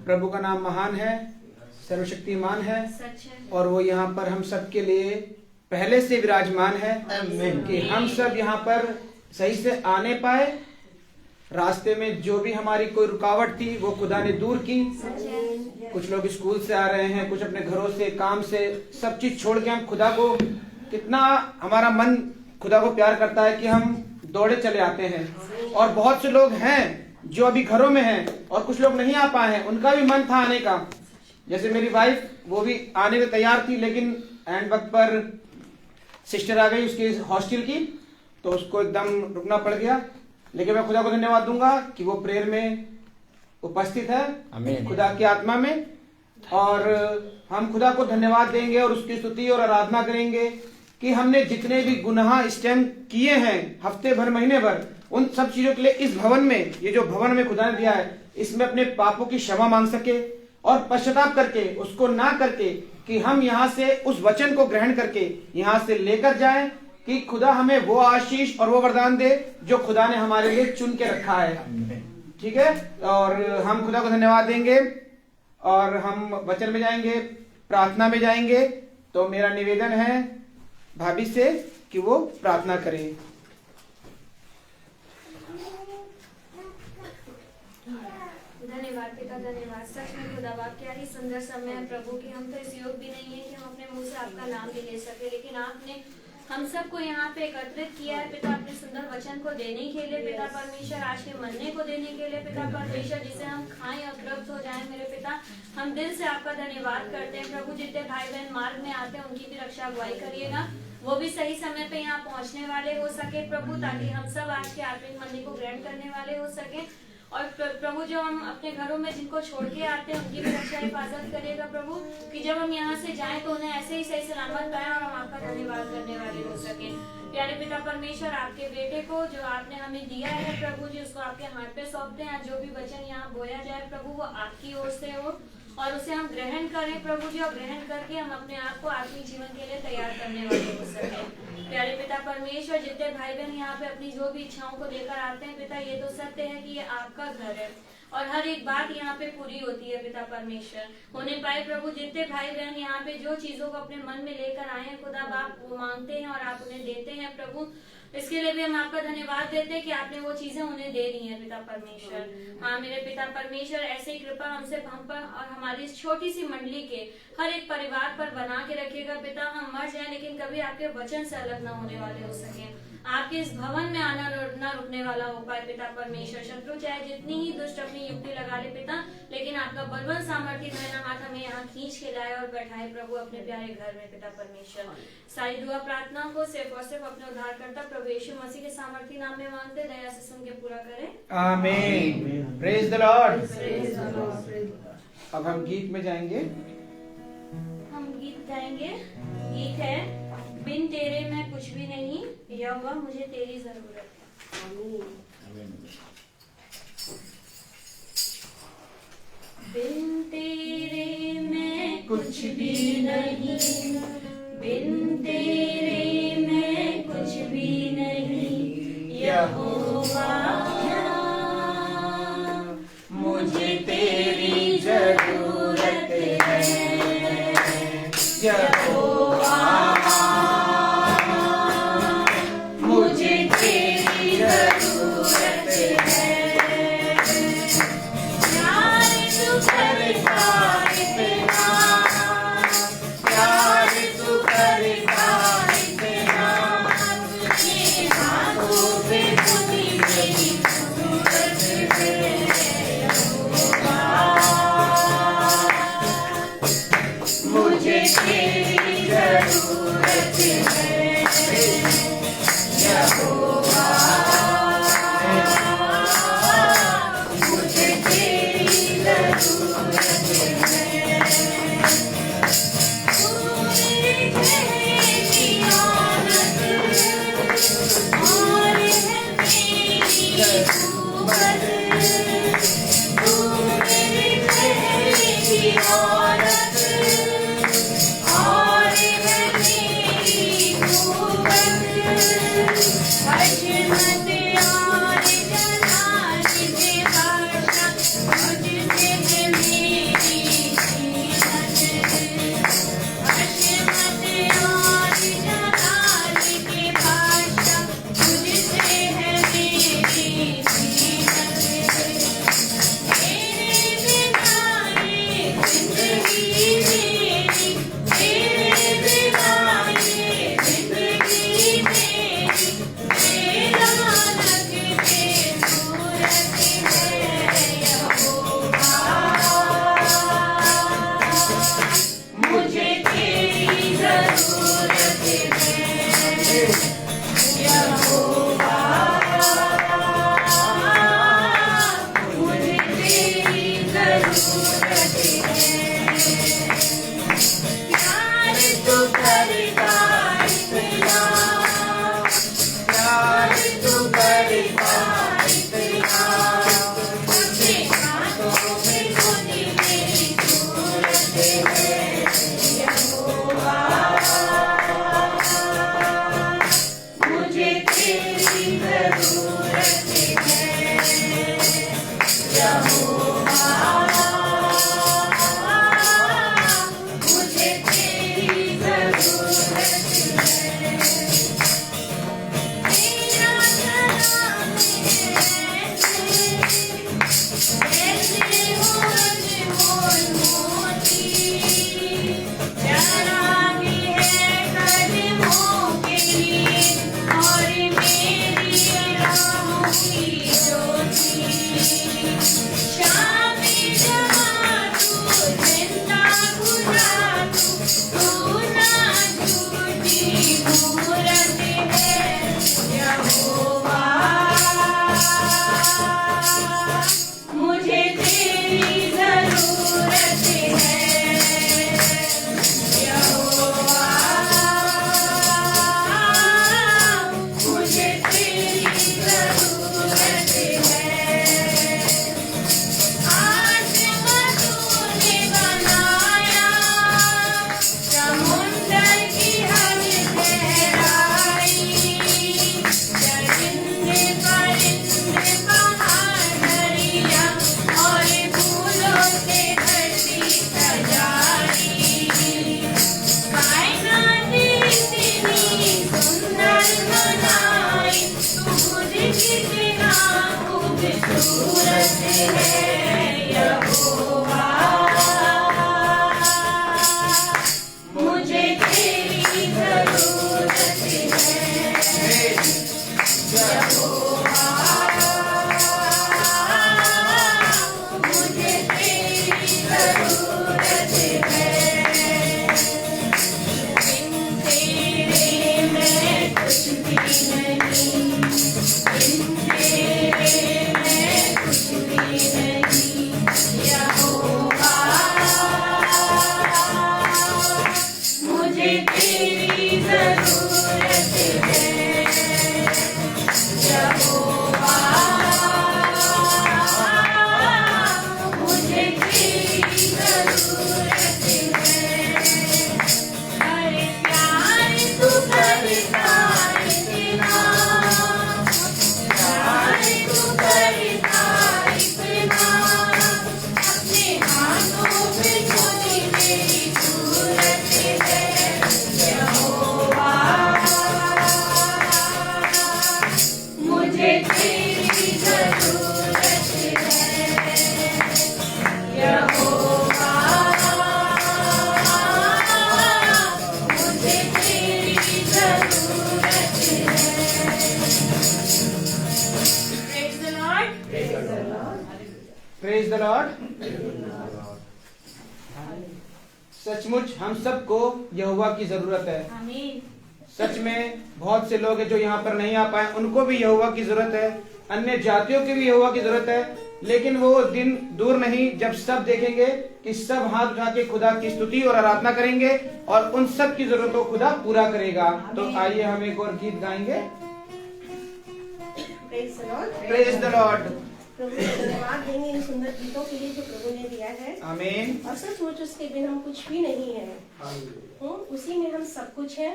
प्रभु का नाम महान है, सर्वशक्तिमान है, सच है। और वो यहाँ पर हम सब के लिए पहले से विराजमान है कि हम सब यहाँ पर सही से आने पाए। रास्ते में जो भी हमारी कोई रुकावट थी वो खुदा ने दूर की। कुछ लोग स्कूल से आ रहे हैं, कुछ अपने घरों से, काम से, सब चीज छोड़ के हम खुदा को, कितना हमारा मन खुदा को प्यार करता है कि हम दौड़े चले आते हैं। और बहुत से लोग हैं जो अभी घरों में हैं और कुछ लोग नहीं आ पाए हैं, उनका भी मन था आने का। जैसे मेरी वाइफ, वो भी आने को तैयार थी, लेकिन एंड वक्त पर सिस्टर आ गई उसकी हॉस्टल की, तो उसको एकदम रुकना पड़ गया। लेकिन मैं खुदा को धन्यवाद दूंगा कि वो प्रेयर में उपस्थित है, खुदा की आत्मा में, और हम खुदा को धन्यवाद देंगे और उसकी स्तुति और आराधना करेंगे कि हमने जितने भी गुनाह इस टाइम किए हैं, हफ्ते भर, महीने भर, उन सब चीजों के लिए इस भवन में, ये जो भवन में खुदा ने दिया है, इसमें अपने पापों की क्षमा मांग सके और पश्चाताप करके, उसको ना करके, कि हम यहाँ से उस वचन को ग्रहण करके यहाँ से लेकर जाएं कि खुदा हमें वो आशीष और वो वरदान दे जो खुदा ने हमारे लिए चुन के रखा है। ठीक है, और हम खुदा को धन्यवाद देंगे और हम वचन में जाएंगे, प्रार्थना में जाएंगे। तो मेरा निवेदन है भाभी से कि वो प्रार्थना करें। धन्यवाद पिता, धन्यवाद। सच में खुदा बाप क्या ही सुंदर समय है प्रभु की। हम तो इस योग भी नहीं है कि हम अपने मुंह से आपका नाम भी ले सके, लेकिन आपने हम सबको यहाँ पे एकत्रित किया है पिता, अपने सुंदर वचन को देने के लिए पिता परमेश्वर, आज के मरने को देने के लिए पिता परमेश्वर, जिसे हम खाएं और तृप्त हो जाएं मेरे पिता। हम दिल से आपका धन्यवाद करते हैं प्रभु। जितने भाई बहन मार्ग में आते हैं उनकी भी रक्षा अगुवाई करिएगा, वो भी सही समय पे यहाँ पहुँचने वाले हो सके प्रभु, ताकि हम सब आज के आत्मिक मंदिर को ग्रहण करने वाले हो सके। और प्रभु जो हम अपने घरों में जिनको छोड़ के आते हैं उनकी भी रक्षा हिफाजत करेगा प्रभु, कि जब हम यहाँ से जाएं तो उन्हें ऐसे ही सही सलामत पाए और हम आपका धन्यवाद करने वाले हो सके। प्यारे पिता परमेश्वर, आपके बेटे को जो आपने हमें दिया है प्रभु जी, उसको आपके हाथ पे सौंपते हैं। जो भी वचन यहाँ बोया जाए प्रभु, वो आपकी ओर से हो और उसे हम ग्रहण करें प्रभु जी, और ग्रहण करके हम अपने आप को आत्मिक जीवन के लिए तैयार करने वाले हो सके। प्यारे पिता परमेश्वर, जितने भाई बहन यहाँ पे अपनी जो भी इच्छाओं को लेकर आते हैं पिता, ये तो सत्य है कि ये आपका घर है और हर एक बात यहाँ पे पूरी होती है पिता परमेश्वर। होने पाए प्रभु, जितने भाई बहन यहाँ पे जो चीजों को अपने मन में लेकर आए हैं खुदा बाप, वो मांगते हैं और आप उन्हें देते हैं प्रभु। इसके लिए भी हम आपका धन्यवाद देते हैं कि आपने वो चीजें उन्हें दे दी हैं पिता परमेश्वर। हाँ मेरे पिता परमेश्वर, ऐसे ही कृपा हमसे, हम पर और हमारी इस छोटी सी मंडली के हर एक परिवार पर बना के रखिएगा पिता। हम मर जाएं लेकिन कभी आपके वचन से अलग ना होने वाले हो सके। आपके इस भवन में आना न रुकने वाला हो पाए पिता परमेश्वर। शत्रु चाहे जितनी ही दुष्ट अपनी युक्ति लगा ले पिता, लेकिन आपका बलवान सामर्थ्य दाहिना हाथ हमें यहाँ खींच के लाए और बैठाए प्रभु अपने प्यारे घर में पिता परमेश्वर। सारी दुआ प्रार्थना को सिर्फ और सिर्फ अपने उद्धारकर्ता प्रभु यीशु मसीह के सामर्थ्य नाम में मांगते, दया से सुन के पूरा करें, आमीन। Praise the Lord. अब हम गीत में जाएंगे। हम गीत गाएंगे। गीत है बिन तेरे मैं कुछ भी नहीं, यहोवा मुझे तेरी जरूरत है। बिन तेरे मैं कुछ भी नहीं, बिन तेरे मैं कुछ भी नहीं, यहोवा मुझे तेरी जरूरत है, यहोवा मुझे तेरी जरूरत है। प्यार तू करता इतना, प्यार तू करता इतना, ये हाथों पे खुदी मेरी जरूरत है, यहोवा मुझे प्रेज द लॉर्ड। सचमुच हम सबको यहोवा की जरूरत है। आमीन। सच में बहुत से लोग हैं जो यहाँ पर नहीं आ पाए, उनको भी यहोवा की जरूरत है, अन्य जातियों की भी यहोवा की जरूरत है। लेकिन वो दिन दूर नहीं जब सब देखेंगे कि सब हाथ उठा के खुदा की स्तुति और आराधना करेंगे और उन सब की जरूरतों को खुदा पूरा करेगा। तो आइए हम एक और गीत गाएंगे। Praise the Lord. प्रभु को धन्यवाद देंगे इन सुंदर गीतों के लिए जो प्रभु ने दिया है। आमीन। और सचमुच उसके बिना हम कुछ भी नहीं है। उसी में हम सब कुछ है,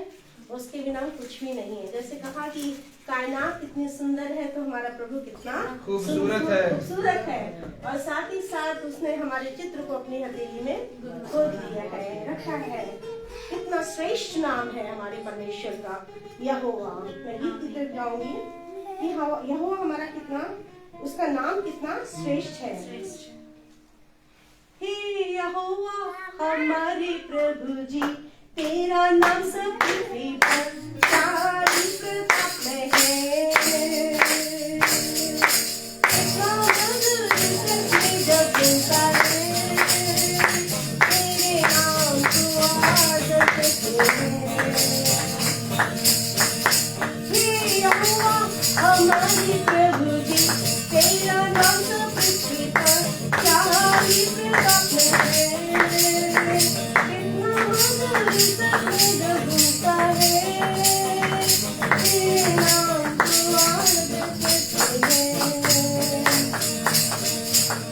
उसके बिना हम कुछ भी नहीं है। जैसे कहा कि कायनात कितनी सुंदर है तो हमारा प्रभु कितना खूबसूरत है। और साथ ही साथ उसने हमारे चित्र को अपनी हथेली में खोद लिया है, रखा है। कितना श्रेष्ठ नाम है हमारे परमेश्वर का, यहोवा। मैं गीत की तरफ जाऊंगी कि यहोवा हमारा कितना, उसका नाम कितना श्रेष्ठ है। हे यहोवा हमारे प्रभु जी, तेरा नाम सब पृथ्वी पर सारी प्रताप में है। इतना मधुर सच्चे जग सारे, तेरे नाम को आदर करते हैं। हे यहोवा हमारे प्रभु जी, तेरा नाम सब पृथ्वी पर सारी प्रताप में है। कितना मधुर सच्चे जग सारे, तेरे नाम को आदर करते हैं।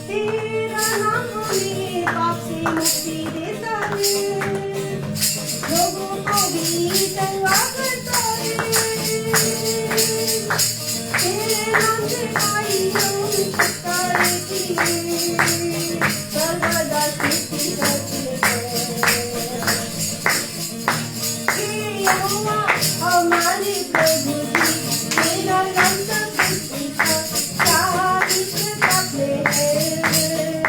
तेरा नाम हमें पाप से मुक्ति देता है, लोगों को भी चंगा करता है। तेरे नाम से आई हम छुटकारे की सर्वदा स्तुति करते हैं। हे यहोवा हमारे प्रभु जी, तेरा नाम सब पृथ्वी पर सारी प्रताप में है।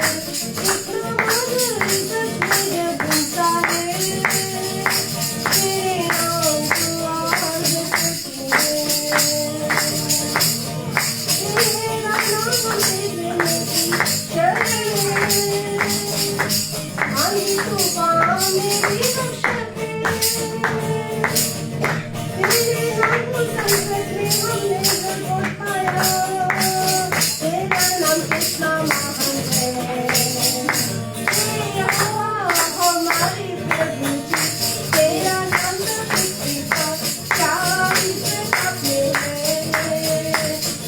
आंधी तूफान मेरी रक्षक तेरे नाम को संकट में हमने जरूर पाया तेरा नाम कितना महान है हे यहोवा हमारे प्रभु जी तेरा नाम तो पृथ्वी पर क्या इज्जत में है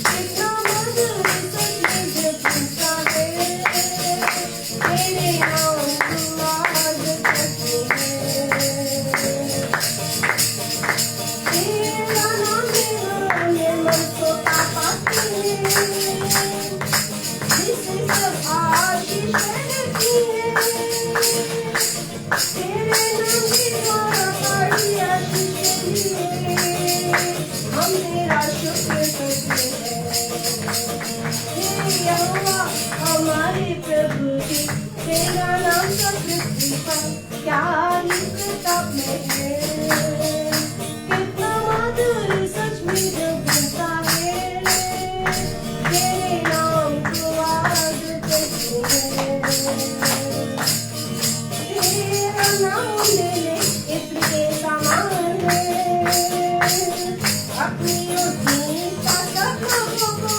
कितना मधुर सच में जब सुनता है तेरे नाम को आवाज करते हैं तेरा नाम मेरे मन को तापाते हैं जिससे सब आशीष रहती है तेरे नाम की द्वारा बड़ी आशीष मिली हम तेरा शुक्र करते हैं हे यहोवा हमारे प्रभु जी तेरा नाम तो पृथ्वी पर क्या ही प्रताप में है कितना मधुर सच में जो बनता है तेरे नाम को आवाज करते हैं तेरा नाम मेरे इत्र के समान है अपनी उद्दीनता सब लोगों को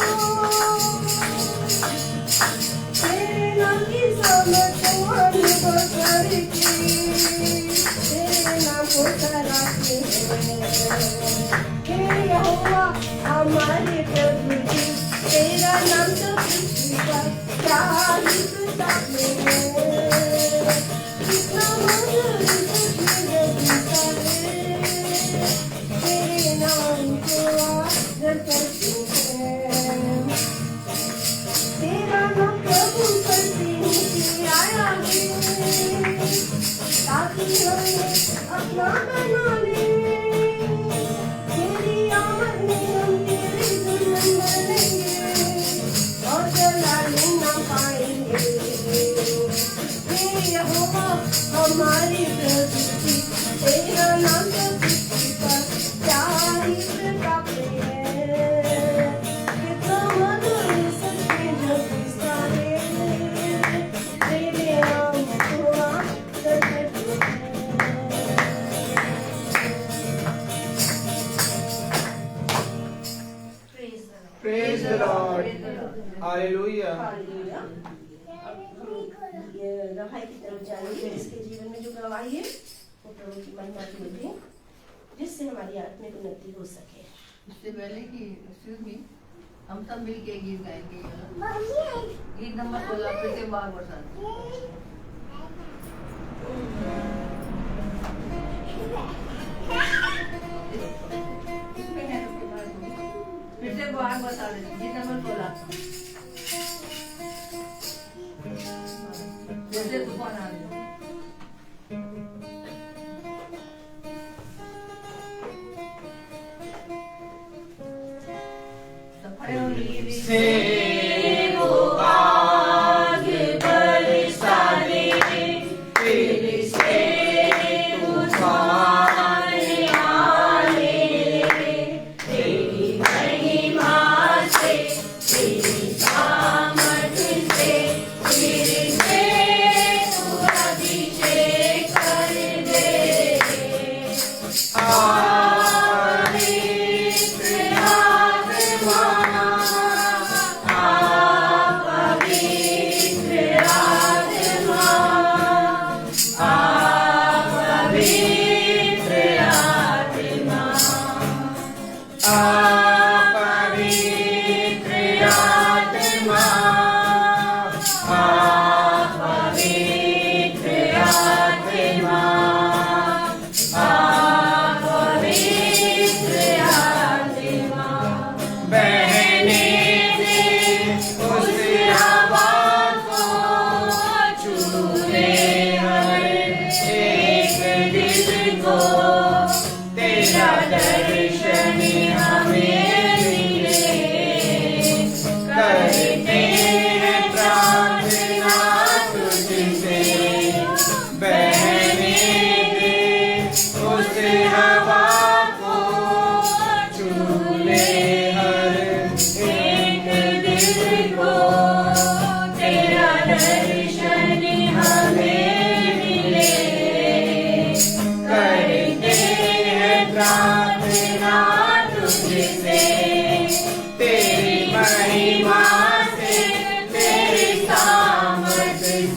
तेरे नाम की समझ को अनुभव करके तेरे नाम को सराहते हैं हे यहोवा हमारे प्रभु जी तेरा नाम तो पृथ्वी पर क्या ही प्रताप में है कितना मधुर सच में बनता है तेरे नाम को आदर करते हैं तेरा नाम प्रभु करते नीचे आया है ताकि हमें अपना बना ले तेरी आमद में हम तेरे दुल्हन बनेंगे और जलाने ना पाएंगे हे यहोवा हमारे प्रभु जी तेरा नाम तो पृथ्वी पर क्या ही प्रताप में है कितना मधुर सच में जो किस्सा है तेरे नाम को आदर करते हैं Praise the Lord. Hallelujah. Hallelujah. ये रफाई की तरफ जाएंगे इसके जीवन में जो गवाही है वो प्रभु की महिमा की होती है जिससे हमारी आत्मिक उन्नति हो सके इससे पहले कि हम सब मिल के गीत गाएंगे गीत नंबर 16 फिर से बार फिर से बार बता दें गीत नंबर 16 जैसे तूफान आ गया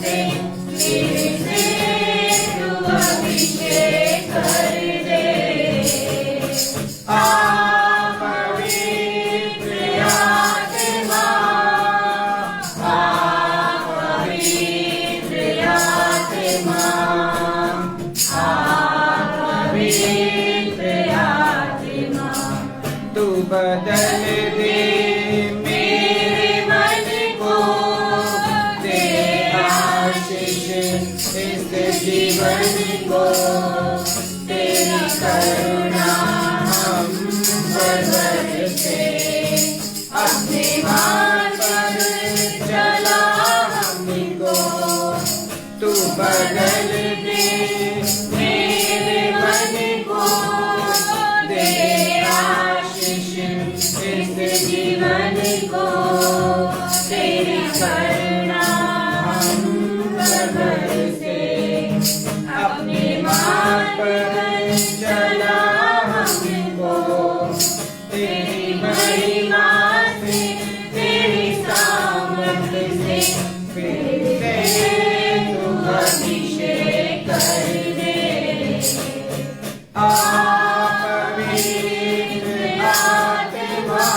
से मेरे से तू अभिषेक कर दे। पवित्र आत्मा, पवित्र आत्मा, पवित्र आत्मा, तू बदल दे मेरे मन को दे आशीष इस जीवन को, तेरी करुणा हम पर बरसे, अपने मार्ग पर चला हमको, तू बदल दे मेरे मन को, दे आशीष इस जीवन को, तेरी करुणा हम पर बरसे, अपने मार्ग पर चला हमको, तेरी महिमा से तेरी सामर्थ से फिर से तू अभिषेक कर दे। पवित्र आत्मा,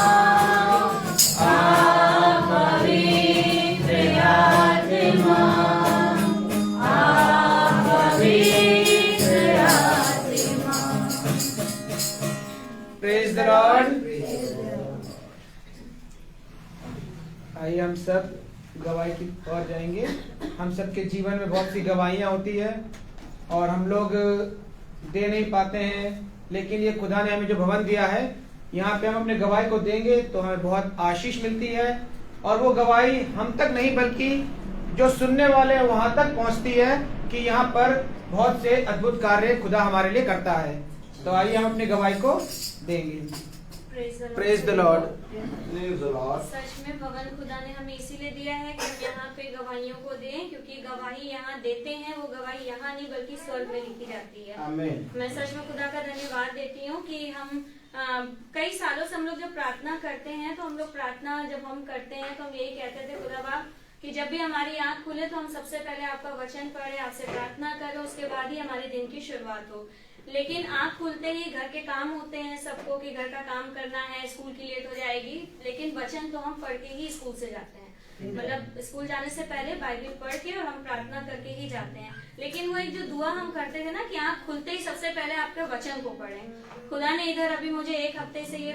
पवित्र आत्मा, पवित्र आत्मा। Praise the Lord. आइए हम सब गवाही की ओर जाएंगे। हम सबके जीवन में बहुत सी गवाहियां होती है और हम लोग दे नहीं पाते हैं, लेकिन ये खुदा ने हमें जो भवन दिया है, यहाँ पे हम अपने गवाही को देंगे तो हमें बहुत आशीष मिलती है, और वो गवाही हम तक नहीं बल्कि जो सुनने वाले हैं वहां तक पहुंचती है कि यहाँ पर बहुत से अद्भुत कार्य खुदा हमारे लिए करता है। तो आइए हम अपनी गवाही को देंगे। Praise the Lord. सच में भवन खुदा ने हमें इसीलिए दिया है कि हम यहाँ पे गवाहियों को दें, क्योंकि गवाही यहाँ देते हैं, वो गवाही यहाँ नहीं बल्कि स्वर्ग में लिखी जाती है। आमीन। मैं सच में खुदा का धन्यवाद देती हूँ कि हम कई सालों से हम लोग जब प्रार्थना करते हैं तो हम लोग प्रार्थना जब हम करते हैं तो हम यही कहते थे, खुदा बाप कि जब भी हमारी आंख खुले तो हम सबसे पहले आपका वचन पढ़े, आपसे प्रार्थना करें, उसके बाद ही हमारे दिन की शुरुआत हो। लेकिन आंख खुलते ही घर के काम होते हैं सबको कि घर का काम करना है, स्कूल की लेट हो जाएगी, लेकिन वचन तो हम पढ़ के ही स्कूल से जाते हैं। मतलब स्कूल जाने से पहले बाइबल पढ़ के और हम प्रार्थना करके ही जाते हैं। लेकिन वो एक जो दुआ हम करते थे ना कि आंख खुलते ही सबसे पहले आपके वचन को पढ़ें, खुदा ने इधर अभी मुझे एक हफ्ते से ये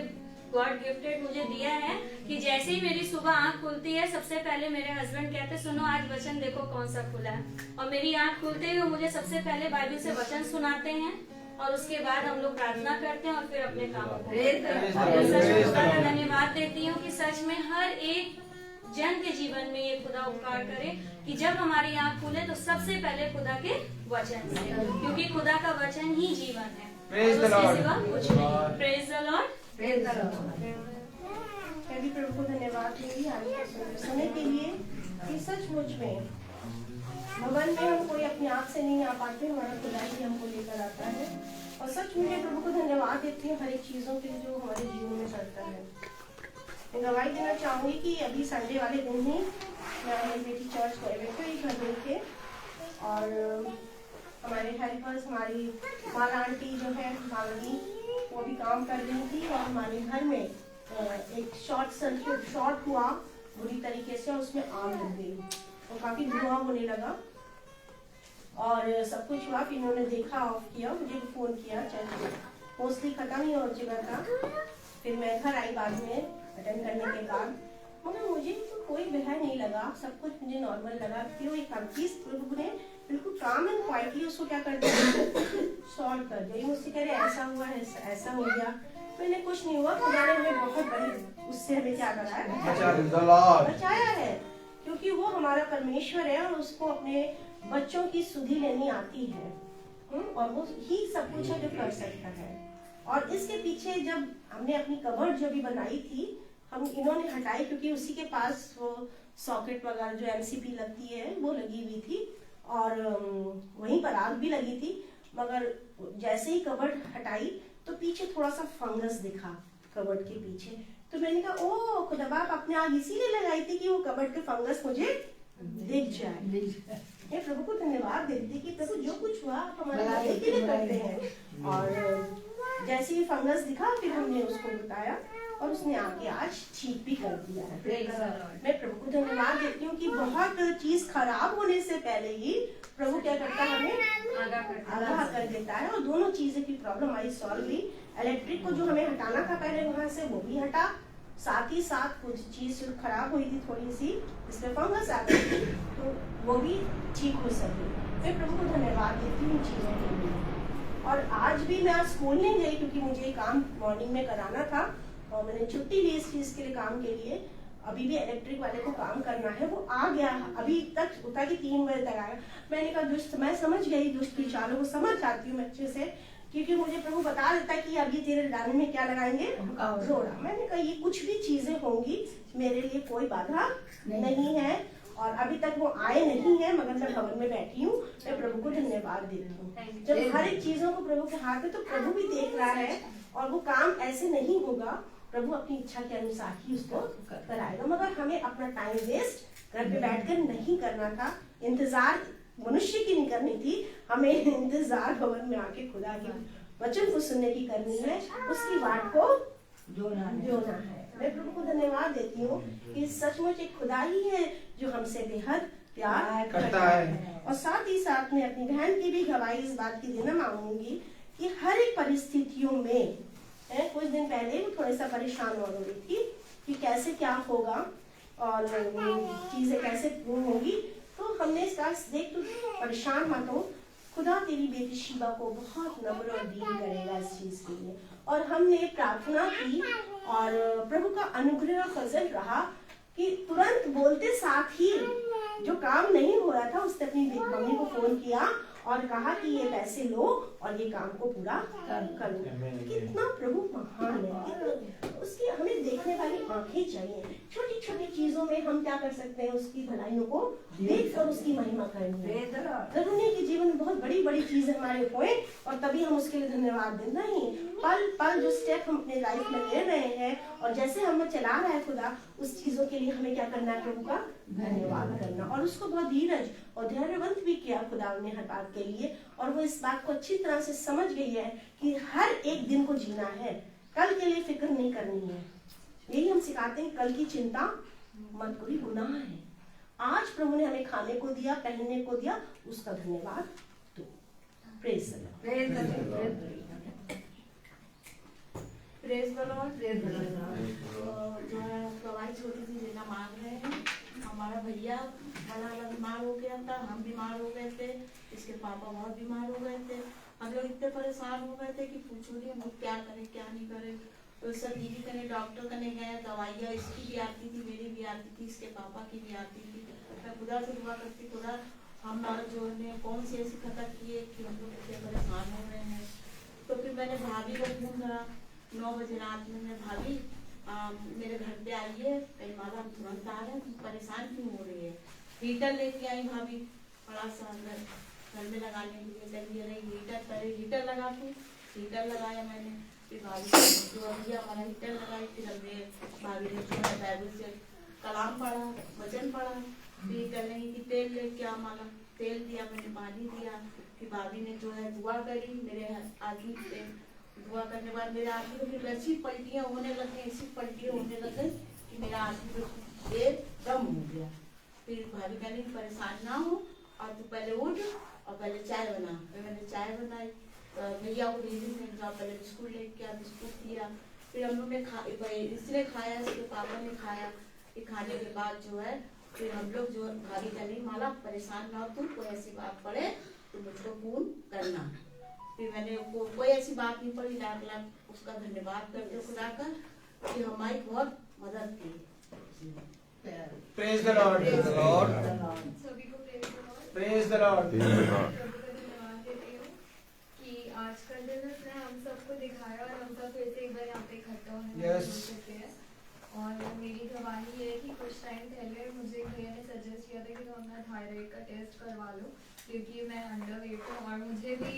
गॉड गिफ्टेड मुझे दिया है कि जैसे ही मेरी सुबह आंख खुलती है सबसे पहले मेरे हस्बैंड कहते सुनो आज वचन देखो कौन सा खुला है, और मेरी आंख खुलते ही वो मुझे सबसे पहले बाइबल से वचन सुनाते हैं और उसके बाद हम लोग प्रार्थना करते हैं और फिर अपने कामों को सच में खुदा का धन्यवाद देती हूँ कि सच में हर एक जन के जीवन में ये खुदा उपकार करे कि जब हमारी आंख खुले तो सबसे पहले खुदा के वचन से, क्योंकि खुदा का वचन ही जीवन है। Praise the उसके Lord. सिवा कुछ नहीं। Praise the Lord. मैं भी प्रभु को धन्यवाद दूंगी आज के सुंदर समय के लिए कि सचमुच में भवन में हम कोई अपने आप से नहीं आ पाते, हमारा खुदा ही हमको लेकर आता है। और सच में मैं प्रभु को धन्यवाद देती हूँ हर एक चीज़ों के लिए जो हमारे जीवन में करता है। मैं गवाही देना चाहूँगी कि अभी संडे वाले दिन ही मैं मेरी बेटी चर्च को एवेक्यूएट कर गई थे और हमारे हेल्पर्स, हमारी माला आंटी जो है मालनी, वो भी काम कर रही थी और हमारे घर में एक शॉर्ट हुआ बुरी तरीके से और उसमें आग लग गई और काफ़ी धुआं होने लगा और सब कुछ हुआ। फिर इन्होंने देखा, ऑफ किया, मुझे फ़ोन किया, चल मोस्टली ख़त्म ही हो चुका था। फिर मैं घर आई बाद में अटेंड करने के बाद, मगर मुझे तो कोई भय नहीं लगा, सब कुछ मुझे नॉर्मल लगा कि वो एक पीस प्रभु ने बिल्कुल काम एंड क्वाइटली उसको क्या कर दिया, सॉल्व कर दिया। मुझसे कह रहे ऐसा हुआ है, ऐसा हो गया, मैंने कुछ नहीं हुआ, खुदा ने हमें बहुत बड़ी उससे हमें क्या करा है, बचाया है, क्योंकि वो हमारा परमेश्वर है और उसको अपने बच्चों की सुधि लेनी आती है और वो ही सब कुछ है जो कर सकता है। और इसके पीछे जब हमने अपनी कबर्ड जो भी बनाई थी, हम इन्होंने हटाई क्योंकि उसी के पास वो सॉकेट वगैरह जो एमसीपी लगती है वो लगी हुई थी और वहीं पर आग भी लगी थी। मगर जैसे ही कबर्ड हटाई तो पीछे थोड़ा सा फंगस दिखा कबर्ड के पीछे, तो मैंने कहा ओ खुदा बाप अपने आग इसीलिए लगाई थी कि वो कबर्ड के फंगस मुझे दिख जाए। मैं प्रभु को धन्यवाद देती कि प्रभु जो कुछ हुआ आप हमारे भले के लिए करते हैं। और जैसे ही फंगस दिखा फिर हमने उसको बताया और उसने आके आज ठीक भी कर दिया है। मैं प्रभु को धन्यवाद देती हूँ कि बहुत चीज खराब होने से पहले ही प्रभु क्या करता है, हमें आगाह कर देता है और दोनों चीजें की प्रॉब्लम हमारी सॉल्व हुई। इलेक्ट्रिक को जो हमें हटाना था पहले वहां से, वो भी हटा, साथ ही साथ कुछ चीज खराब हुई थी थोड़ी सी, इसमें फंगस आ गई थी, तो वो भी ठीक हो सकी। मैं प्रभु को धन्यवाद देती हूँ चीजों के लिए। और आज भी मैं आज स्कूल नहीं गई क्योंकि मुझे ये काम मॉर्निंग में कराना था और मैंने छुट्टी ली इस चीज के लिए, काम के लिए। अभी भी इलेक्ट्रिक वाले को काम करना है, वो आ गया, अभी तक होता कि 3 बजे तक आएगा। मैंने कहा दुष्ट, मैं समझ गई दुष्ट विचारों को, समझ जाती हूँ अच्छे से, क्योंकि मुझे प्रभु बता देता है कि अभी तेरे डाली में क्या लगाएंगे, रोड़ा। मैंने कहा ये कुछ भी चीजें होंगी मेरे लिए कोई बाधा नहीं है। और अभी तक वो आए नहीं है, मगर मैं भवन में बैठी हूँ। मैं प्रभु को धन्यवाद देती हूँ। जब हर एक चीजों को प्रभु के हाथ में, तो प्रभु भी देख रहा है और वो काम ऐसे नहीं होगा, प्रभु अपनी इच्छा के अनुसार ही उसको कराएगा। मगर हमें अपना टाइम वेस्ट घर पे बैठकर नहीं करना था, इंतजार मनुष्य की नहीं करनी थी, हमें इंतजार भवन में आके खुदा के वचन को सुनने की करनी है, उसकी बात को जोना है। मैं प्रभु को धन्यवाद देती हूँ कि सचमुच एक खुदा ही है जो हमसे बेहद प्यार करता है। और साथ ही साथ में अपनी बहन की भी गवाही इस बात की देना मांगूंगी कि हर एक परिस्थितियों में, कुछ दिन पहले वो थोड़ा सा परेशान हो रही थी कि कैसे क्या होगा और चीजें कैसे होंगी, तो हमने इसका देख, तू परेशान मत हो, खुदा तेरी बेटी शिवा को बहुत नम्र और दीन करेगा इस चीज के लिए। और हमने प्रार्थना की और प्रभु का अनुग्रह फजल रहा कि तुरंत बोलते साथ ही जो काम नहीं हो रहा था, उसने अपनी मम्मी को फोन किया और कहा कि ये पैसे लो और ये काम को पूरा करो। कितना प्रभु महान है, उसकी हमें देखने वाली आंखें चाहिए। छोटी छोटी चीजों में हम क्या कर सकते हैं, उसकी भलाइयों को देखकर उसकी महिमा करनी है। जरूरी कि जीवन में बहुत बड़ी बड़ी चीजें हमारे होए और तभी हम उसके लिए धन्यवाद दें। नहीं, पल पल जो स्टेप हम अपने लाइफ में ले रहे हैं और जैसे हमें चला रहा है खुदा, उस चीजों के लिए हमें क्या करना है, प्रभु का धन्यवाद करना। और उसको बहुत धीरज और धैर्यवंत भी किया खुदा ने हर बात के लिए। और वो इस बात को अच्छी तरह से समझ गई है कि हर एक दिन को जीना है, कल के लिए फिक्र नहीं करनी है। यही हम सिखाते हैं, कल की चिंता मत करो, गुनाह है। आज प्रभु ने हमें खाने को दिया, पहनने को दिया, उसका धन्यवाद दो। Praise the Lord. Praise the Lord. जो है गवाही छोटी सी देना मांग रहे हैं। हमारा भैया बड़ा बीमार हो गया था, हम बीमार हो गए थे, इसके पापा बहुत बीमार हो गए थे। हम लोग इतने परेशान हो गए थे कि पूछो नहीं हम लोग क्या करें क्या नहीं करें। तो सब दीदी कने डॉक्टर कने गए, दवाइयाँ इसकी भी आती थी, मेरी भी आती थी, इसके पापा की भी आती थी। मैं खुदा से दुआ करती, खुदा हमारा जो ने कौन सी ऐसी खता की है कि हम लोग इतने परेशान हो रहे हैं। तो फिर मैंने भाभी को फोन करा 9 बजे रात में, मैं भाभी मेरे घर पे आइए, माला तुरंत आ रहे हैं, परेशान क्यों हो रही है। हीटर लेके आई भाभी, बड़ा सा घर में लगाने के लिए चलिए रही हीटर, पहले हीटर लगा के हीटर लगाया मैंने, फिर भाभी जो भैया हमारा हीटर लगाई, फिर हमने भाभी ने जो है बाइबल से कलाम पढ़ा, वचन पढ़ा, फिर कर रही थी तेल लेके आ, माला तेल दिया मैंने, पानी दिया, फिर भाभी ने जो है दुआ करी मेरे आदमी पे। दुआ करने के बाद मेरे आदमी को फिर ऐसी पलटियाँ होने लग गई, ऐसी पलटियाँ होने लग गई कि मेरा आदमी को एकदम हो गया। फिर भाभी कहने की परेशान ना हो और तू पहले उठ और पहले चाय बना। फिर मैंने चाय बनाई, भैया को भेजी, मैंने कहा पहले बिस्कुट लेके आ, बिस्कुट दिया। फिर हम लोग ने इसने खाया, इसके पापा ने खाया। फिर खाने के बाद जो है फिर हम लोग जो भाभी कहने माला परेशान ना हो, तू कोई ऐसी बात पड़े तो मुझको फोन करना। फिर मैंने कोई ऐसी बात नहीं पड़ी, लाख लाख उसका धन्यवाद करते खुदा का कि हमारी बहुत मदद की। Praise the Lord. सभी को प्रेज द लॉर्ड। धन्यवाद देती हूँ कि आज का दिन उसने हम सबको दिखाया और हम सब फिर से एक बार यहाँ पे इकट्ठा होने हैं। और मेरी गवाही है कि कुछ टाइम पहले मुझे भैया ने सजेस्ट किया था कि तुम अपना थायराइड का टेस्ट करवा लो, क्योंकि मैं अंडर वेट हूँ और मुझे भी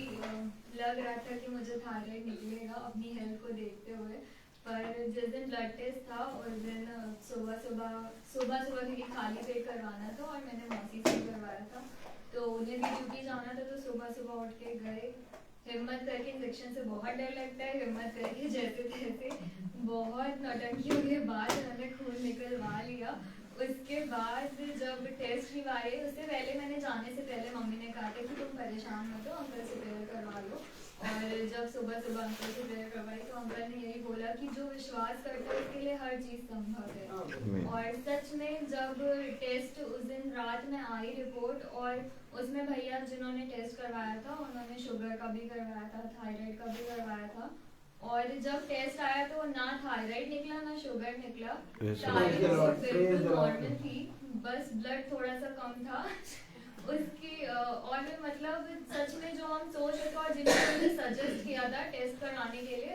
लग रहा था कि मुझे थायराइड निकलेगा अपनी हेल्थ को देखते हुए। पर जिस दिन ब्लड टेस्ट था उस दिन सुबह क्योंकि खाली पेट करवाना था और मैंने मौसी से करवाया था, तो उन्हें भी ड्यूटी जाना था, तो सुबह उठ के गए। हिम्मत करके, इंजेक्शन से बहुत डर लगता है, हिम्मत करके जैसे तैसे बहुत नौटंकियों के बाद उन्होंने खून निकलवा लिया। उसके बाद जब टेस्ट करवाए, उससे पहले मैंने जाने से पहले मम्मी ने कहा था कि तुम परेशान मत हो, अंकल से प्रेयर करवा लो। और जब सुबह अंकल से प्रेयर करवाई तो अंकल ने यही बोला कि जो विश्वास करता है उसके लिए हर चीज़ संभव है। और सच में जब टेस्ट उस दिन रात में आई रिपोर्ट, और उसमें भैया जिन्होंने टेस्ट करवाया था उन्होंने शुगर का भी करवाया था, थायराइड का भी करवाया था, और जब टेस्ट आया तो ना थायराइड निकला ना शुगर निकला, सारी रिपोर्ट बिल्कुल नॉर्मल थी, बस ब्लड थोड़ा सा कम था उसकी। और मतलब सच में जो हम सोच रहे थे और जिन्होंने मुझे सजेस्ट किया था टेस्ट कराने के लिए,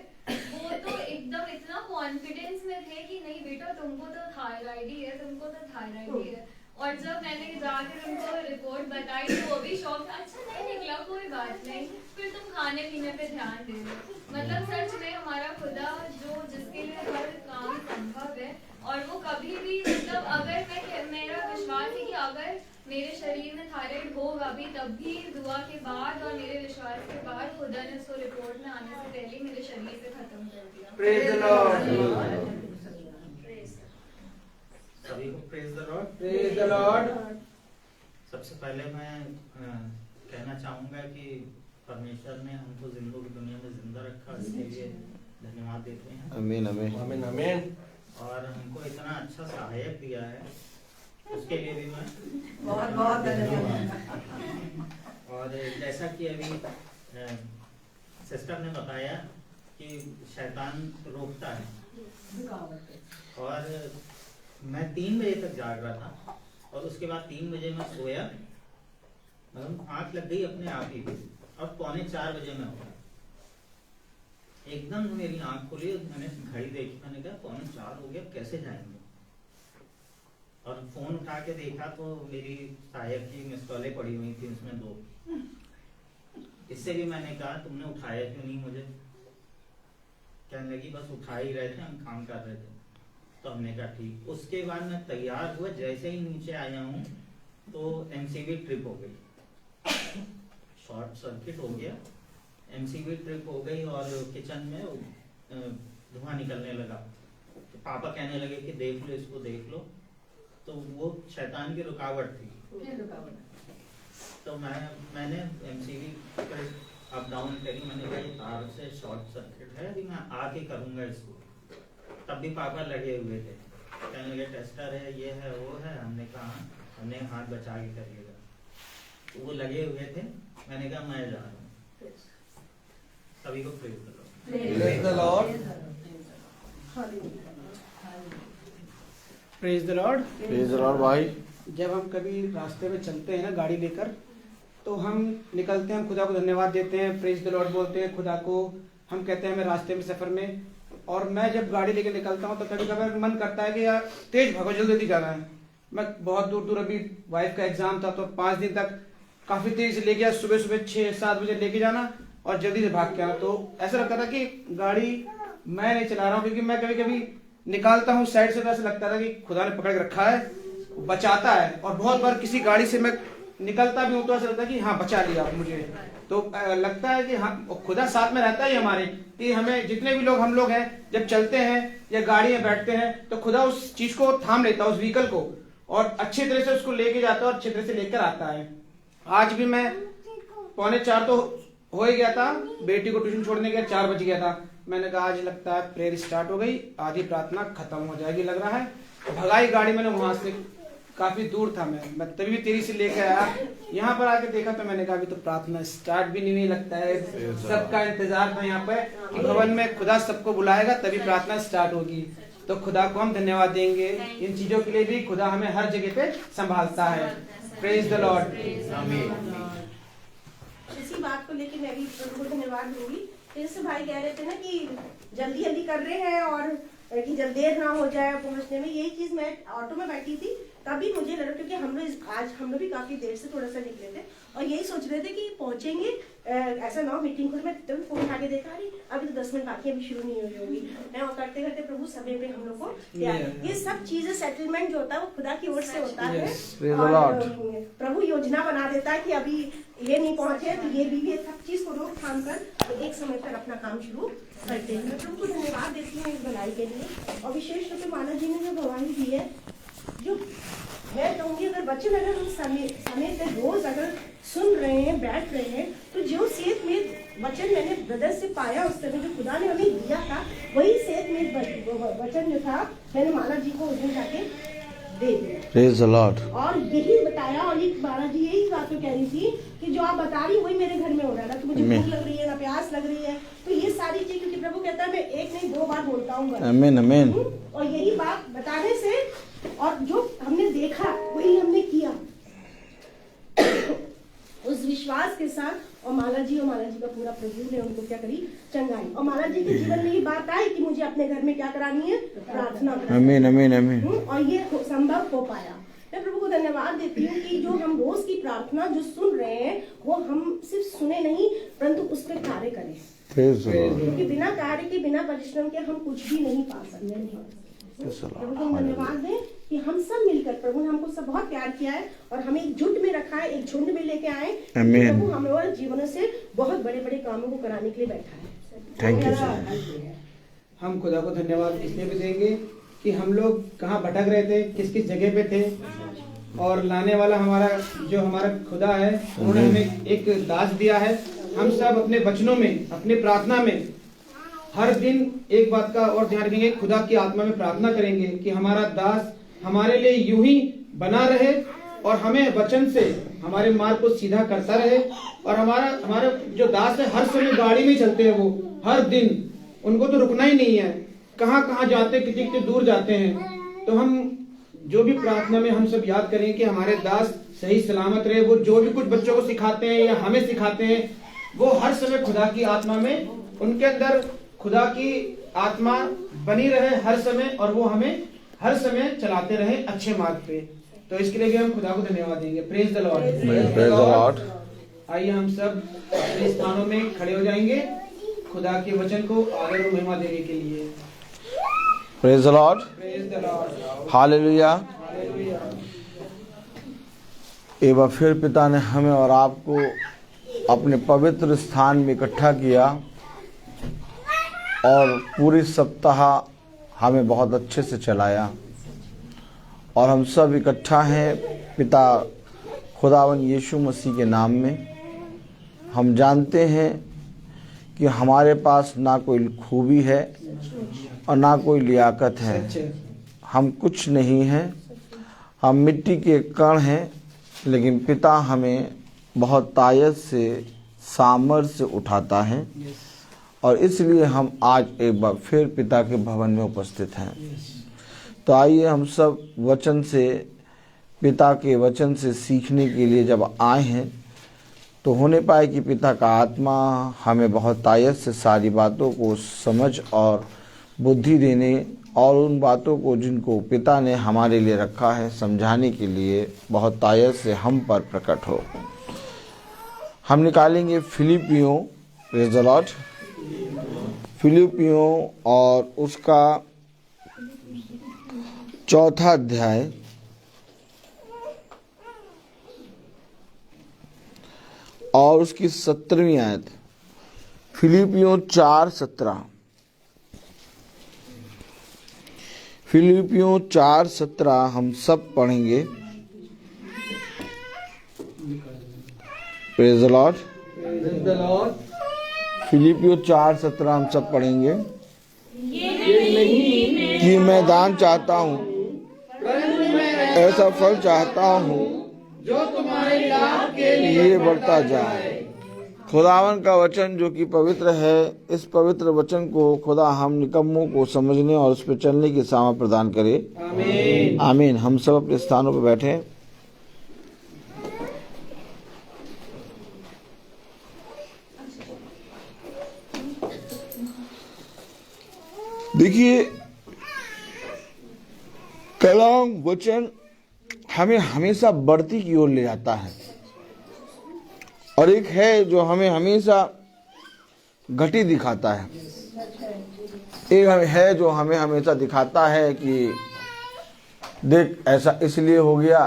वो तो एकदम इतना कॉन्फिडेंस में थे कि नहीं बेटा तुमको तो थायराइड ही है, तुमको तो थायराइड ही है। और जब मैंने जाकर उनको रिपोर्ट बताई तो वो भी शॉक था, अच्छा नहीं निकला कोई बात नहीं, फिर तुम खाने पीने पे ध्यान दे लो। मतलब सच में हमारा खुदा जो जिसके लिए हर काम संभव है, और वो कभी भी मतलब अगर मेरा विश्वास है कि अगर मेरे शरीर में थायराइड होगा भी तब भी दुआ के बाद और मेरे विश्वास के बाद खुदा ने उसको रिपोर्ट में आने से पहले मेरे शरीर से खत्म कर दिया। Praise the Lord. सभी को praise the Lord. Praise the Lord. सबसे पहले मैं कहना चाहूंगा कि परमेश्वर ने हमको जिंदगी दुनिया में जिंदा रखा, इसके लिए धन्यवाद देते हैं। आमीन आमीन आमीन आमीन। और हमको इतना अच्छा सहायक दिया है, उसके लिए भी मैं बहुत बहुत धन्यवाद। और जैसा कि अभी सिस्टर ने बताया कि शैतान रोकता है, और मैं 3 बजे तक जाग रहा था, और उसके बाद 3 बजे मैं सोया, मतलब आंख लग गई अपने आप ही, और 3:45 बजे मैं उठा, एकदम मेरी आंख खुली, मैंने घड़ी देखी, मैंने कहा 3:45 हो गया, कैसे जाएंगे। और फोन उठा के देखा तो मेरी सहायक की मिस कॉलें पड़ी हुई थी, उसमें 2। इससे भी मैंने कहा तुमने उठाया क्यों नहीं मुझे, कहने लगी बस उठा ही रहे थे, हम काम कर रहे थे। तो हमने कहा ठीक। उसके बाद मैं तैयार हुआ, जैसे ही नीचे आया हूँ तो एमसीबी ट्रिप हो गई, शॉर्ट सर्किट हो गया, एमसीबी ट्रिप हो गई, और किचन में धुआं निकलने लगा। तो पापा कहने लगे कि देख लो इसको, देख लो। तो वो शैतान की रुकावट थी। तो मैंने एमसीबी पर अप डाउन करी, मैंने कहा ये तार से शॉर्ट सर्किट है, अभी मैं आके करूँगा इसको। तब भी पापा लगे हुए थे, कहने लगे टेस्टर है, ये है वो है। हमने कहा हमने हाथ बचा के करिएगा। तो वो लगे हुए थे, मैंने कहा मैं जा रहा हूँ। सभी को praise the Lord. Praise the Lord. Praise the Lord भाई। जब हम कभी रास्ते में चलते हैं ना गाड़ी लेकर, तो हम निकलते हैं, हम खुदा को धन्यवाद देते हैं, प्रेज द लॉर्ड बोलते हैं खुदा को। हम कहते हैं हमें रास्ते में सफर में, और मैं जब गाड़ी लेकर निकलता हूँ तो कभी कभी मन करता है कि यार तेज भागो, जल्दी जल्दी जाना है। मैं बहुत दूर दूर, अभी वाइफ का एग्जाम था तो 5 दिन तक काफी तेज से ले गया, सुबह सुबह 6-7 बजे लेके जाना और जल्दी से भाग के आना। तो ऐसा लगता था कि गाड़ी मैं नहीं चला रहा हूँ, क्योंकि मैं कभी कभी निकालता हूँ साइड से, तो ऐसा लगता था कि खुदा ने पकड़ के रखा है, बचाता है। और बहुत बार किसी गाड़ी से मैं निकलता भी हूँ तो ऐसा लगता है कि हाँ बचा लिया मुझे। तो लगता है कि हाँ खुदा साथ में रहता है हमारे, कि हमें जितने भी लोग हम लोग हैं जब चलते हैं या गाड़ी में बैठते हैं तो खुदा उस चीज को थाम लेता है, उस व्हीकल को, और अच्छी तरह से उसको लेके जाता है और अच्छी तरह से लेकर आता है। आज भी मैं 3:45 तो हो ही गया था, बेटी को ट्यूशन छोड़ने गया, 4 बज गया था। मैंने कहा आज लगता है प्रेयर स्टार्ट हो गई, आधी प्रार्थना खत्म हो जाएगी लग रहा है। भगाई गाड़ी मैंने, वहां से काफी दूर था मैं तभी भी तेरी से लेकर आया। यहाँ पर आके देखा तो मैंने कहा अभी तो प्रार्थना स्टार्ट भी नहीं लगता है, सबका इंतजार था यहाँ पे कि भवन में खुदा सबको बुलाएगा तभी प्रार्थना स्टार्ट होगी। तो खुदा को हम धन्यवाद देंगे इन चीजों के लिए भी, खुदा हमें हर जगह पे संभालता है। Praise the Lord. इसी बात को लेकर मैं भी उनको धन्यवाद दूंगी। जैसे भाई कह रहे थे ना कि जल्दी जल्दी कर रहे हैं और कि जब देर ना हो जाए पहुंचने में। यही चीज मैं ऑटो में बैठी थी तभी मुझे लगा, क्योंकि हम लोग भी काफी देर से थोड़ा सा निकले थे और यही सोच रहे थे कि पहुंचेंगे, ऐसा ना हो मीटिंग को। मैं तभी फोन उठा के देखा, अरे अभी तो 10 मिनट बाकी, अभी शुरू नहीं हुई होगी। और करते करते प्रभु समय पे हम लोग को ये सब चीजें सेटलमेंट जो होता है वो खुदा की ओर से होता है। और प्रभु योजना बना देता है कि अभी ये नहीं पहुंचे तो ये भी सब चीज को रोक थाम कर एक समय पर अपना काम शुरू करते हैं। मैं प्रभु को धन्यवाद देती हूँ इस भलाई के लिए। और विशेष रूप से मानव जी ने जो गवाही दी है, जो मैं कहूँगी अगर वचन अगर हम समय पे रोज अगर सुन रहे हैं, बैठ रहे हैं, तो जो सेहत में वचन मैंने ब्रदर से पाया उस समय जो खुदा ने हमें दिया था, वही सेहत में वचन जो था मैंने मानव जी को उस दिन जाके दे दिया। Praise the Lord. और यही बताया, और एक महाराज जी यही बात तो कह रही थी कि जो आप बता रही वही मेरे घर में हो रहा था। तो मुझे भूख लग रही है ना प्यास लग रही है, तो ये सारी चीज, क्योंकि प्रभु कहता है मैं एक नहीं 2 बार बोलता हूँ। आमीन आमीन। और यही बात बताने से और जो हमने देखा वही हमने किया उस विश्वास के साथ। और माला जी का पूरा प्रभु ने उनको क्या करी, चंगाई। और माला जी के जीवन में ये बात आई कि मुझे अपने घर में क्या करानी है, प्रार्थना करानी। आमीन आमीन आमीन। और ये संभव हो पाया। मैं प्रभु को धन्यवाद देती हूँ कि जो हम रोज की प्रार्थना जो सुन रहे हैं वो हम सिर्फ सुने नहीं परंतु उस पर कार्य करें। क्योंकि बिना कार्य के, बिना परिश्रम के हम कुछ भी नहीं पा सकते। प्रभु को धन्यवाद दें कि हम सब मिलकर, प्रभु ने हमको सब बहुत प्यार किया है और हमें एक जुट में रखा है, एक झुंड में लेके आए। प्रभु हमारे जीवन से बहुत बड़े बड़े कामों को कराने के लिए बैठा है। Thank you sir. हम खुदा को धन्यवाद इसलिए भी देंगे कि हम लोग कहाँ भटक रहे थे, किस किस जगह पे थे, और लाने वाला हमारा खुदा है, उन्होंने हमें एक दास दिया है। हम सब अपने वचनों में, अपने प्रार्थना में हर दिन एक बात का और ध्यान रखेंगे, खुदा की आत्मा में प्रार्थना करेंगे कि हमारा दास हमारे लिए यूं ही बना रहे और हमें वचन से हमारे मार्ग को सीधा करता रहे। और हमारा जो दास है हर समय गाड़ी में चलते हैं, वो हर दिन, उनको तो रुकना ही नहीं है, कहाँ कहाँ जाते, कितने दूर जाते हैं। तो हम जो भी प्रार्थना में हम सब याद करें कि हमारे दास सही सलामत रहे। वो जो भी कुछ बच्चों को सिखाते हैं या हमें सिखाते हैं, वो हर समय खुदा की आत्मा में, उनके अंदर खुदा की आत्मा बनी रहे हर समय, और वो हमें हर समय चलाते रहे अच्छे मार्ग पे। तो इसके लिए भी हम खुदा को धन्यवाद देंगे। Praise the Lord. Praise the Lord. आइए हम सब अपने स्थानों में खड़े हो जाएंगे खुदा के वचन को आदर और महिमा देने के लिए। Praise the Lord. Praise the Lord. Hallelujah. Hallelujah. एक बार फिर पिता ने हमें और आपको अपने पवित्र स्थान में इकट्ठा किया और पूरी सप्ताह हमें बहुत अच्छे से चलाया, और हम सब इकट्ठा हैं पिता खुदावन यीशु मसीह के नाम में। हम जानते हैं कि हमारे पास ना कोई खूबी है और ना कोई लियाकत है, हम कुछ नहीं हैं, हम मिट्टी के कण हैं, लेकिन पिता हमें बहुत तायत से, सामर्थ से उठाता है, और इसलिए हम आज एक बार फिर पिता के भवन में उपस्थित हैं। तो आइए हम सब वचन से, पिता के वचन से सीखने के लिए जब आए हैं तो होने पाए कि पिता का आत्मा हमें बहुत तायत से सारी बातों को समझ और बुद्धि देने, और उन बातों को जिनको पिता ने हमारे लिए रखा है समझाने के लिए बहुत तायत से हम पर प्रकट हो। हम निकालेंगे फिलिपियों, प्रेज़ द लॉर्ड, फिलिपियों और उसका 4था अध्याय और उसकी 17वीं आयत। फिलिपियों 4:17। फिलिपियों 4:17 हम सब पढ़ेंगे। Praise the Lord. फिलिपियों 4:17 हम सब पढ़ेंगे। कि मैं दान चाहता हूँ, ऐसा फल चाहता हूँ जो तुम्हारे लाभ के लिए बढ़ता जाए। खुदावन का वचन जो कि पवित्र है, इस पवित्र वचन को खुदा हम निकम्मों को समझने और उस पर चलने की सामर्थ प्रदान करे। आमीन। आमीन। हम सब अपने स्थानों पर बैठे। देखिए कलाम वचन हमें हमेशा बढ़ती की ओर ले जाता है, और एक है जो हमें हमेशा घटी दिखाता है। एक है जो हमें हमेशा दिखाता है कि देख ऐसा इसलिए हो गया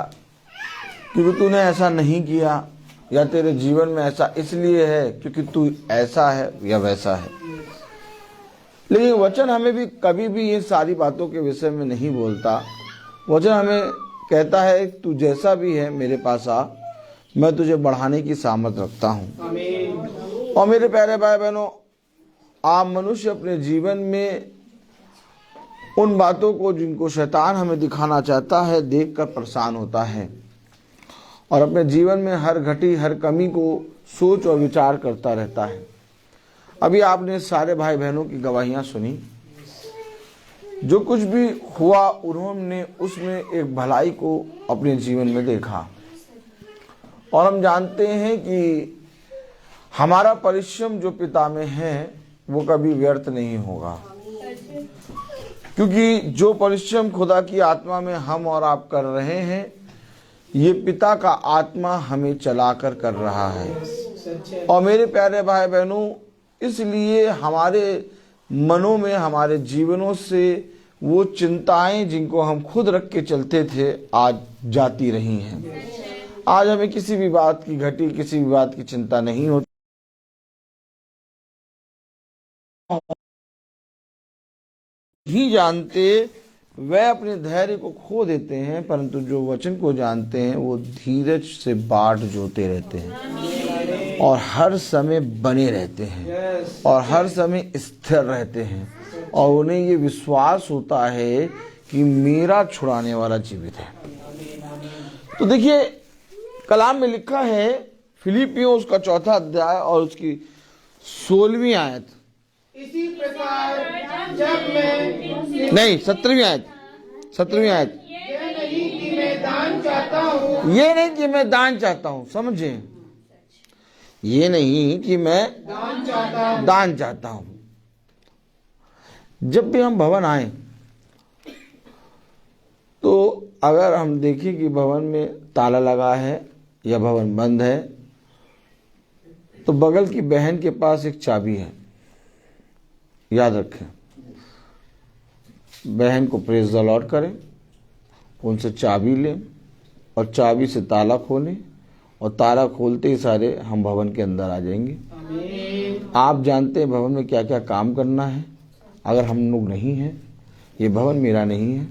क्योंकि तूने ऐसा नहीं किया, या तेरे जीवन में ऐसा इसलिए है क्योंकि तू ऐसा है या वैसा है। लेकिन वचन हमें भी कभी भी ये सारी बातों के विषय में नहीं बोलता। वचन हमें कहता है तू जैसा भी है मेरे पास आ, मैं तुझे बढ़ाने की सामर्थ रखता हूँ। आमीन। और मेरे प्यारे भाई बहनों, आप मनुष्य अपने जीवन में उन बातों को जिनको शैतान हमें दिखाना चाहता है देखकर परेशान होता है, और अपने जीवन में हर घटी हर कमी को सोच और विचार करता रहता है। अभी आपने सारे भाई बहनों की गवाहियां सुनी, जो कुछ भी हुआ उन्होंने उसमें एक भलाई को अपने जीवन में देखा। और हम जानते हैं कि हमारा परिश्रम जो पिता में है वो कभी व्यर्थ नहीं होगा, क्योंकि जो परिश्रम खुदा की आत्मा में हम और आप कर रहे हैं, ये पिता का आत्मा हमें चलाकर कर रहा है। और मेरे प्यारे भाई बहनों, इसलिए हमारे मनों में, हमारे जीवनों से वो चिंताएं जिनको हम खुद रख के चलते थे आज जाती रही हैं। आज हमें किसी भी बात की घटी, किसी भी बात की चिंता नहीं होती। ही जानते वह अपने धैर्य को खो देते हैं, परंतु जो वचन को जानते हैं वो धीरज से बाट जोते रहते हैं और हर समय बने रहते हैं और हर समय स्थिर रहते हैं, और उन्हें ये विश्वास होता है कि मेरा छुड़ाने वाला जीवित है। तो देखिए, कलाम में लिखा है फिलिपियों उसका 4 अध्याय और उसकी 16वीं आयत, इसी प्रकार जब मैं नहीं 17वीं आयत, 17वीं आयत, ये नहीं कि मैं दान चाहता हूँ, ये नहीं कि मैं दान चाहता हूं, समझे, ये नहीं कि मैं दान चाहता हूं। जब भी हम भवन आए तो अगर हम देखें कि भवन में ताला लगा है या भवन बंद है, तो बगल की बहन के पास एक चाबी है, याद रखें। बहन को प्रेज द लॉर्ड करें, उनसे चाबी लें और चाबी से ताला खोलें, और ताला खोलते ही सारे हम भवन के अंदर आ जाएंगे। आप जानते हैं भवन में क्या क्या काम करना है। अगर हम लोग नहीं हैं, ये भवन मेरा नहीं है,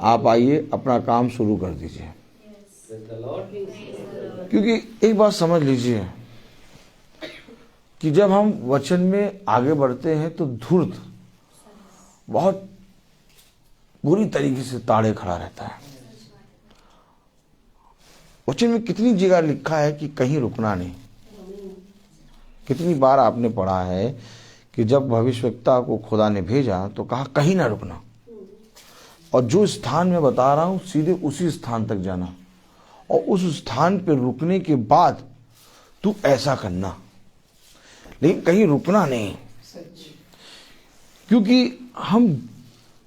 आप आइए अपना काम शुरू कर दीजिए। क्योंकि एक बात समझ लीजिए कि जब हम वचन में आगे बढ़ते हैं तो धूर्त बहुत बुरी तरीके से ताड़े खड़ा रहता है। वचन में कितनी जगह लिखा है कि कहीं रुकना नहीं। कितनी बार आपने पढ़ा है कि जब भविष्यवक्ता को खुदा ने भेजा तो कहा कहीं ना रुकना, और जो स्थान में बता रहा हूं सीधे उसी स्थान तक जाना, और उस स्थान पर रुकने के बाद तू ऐसा करना, लेकिन कहीं रुकना नहीं। क्योंकि हम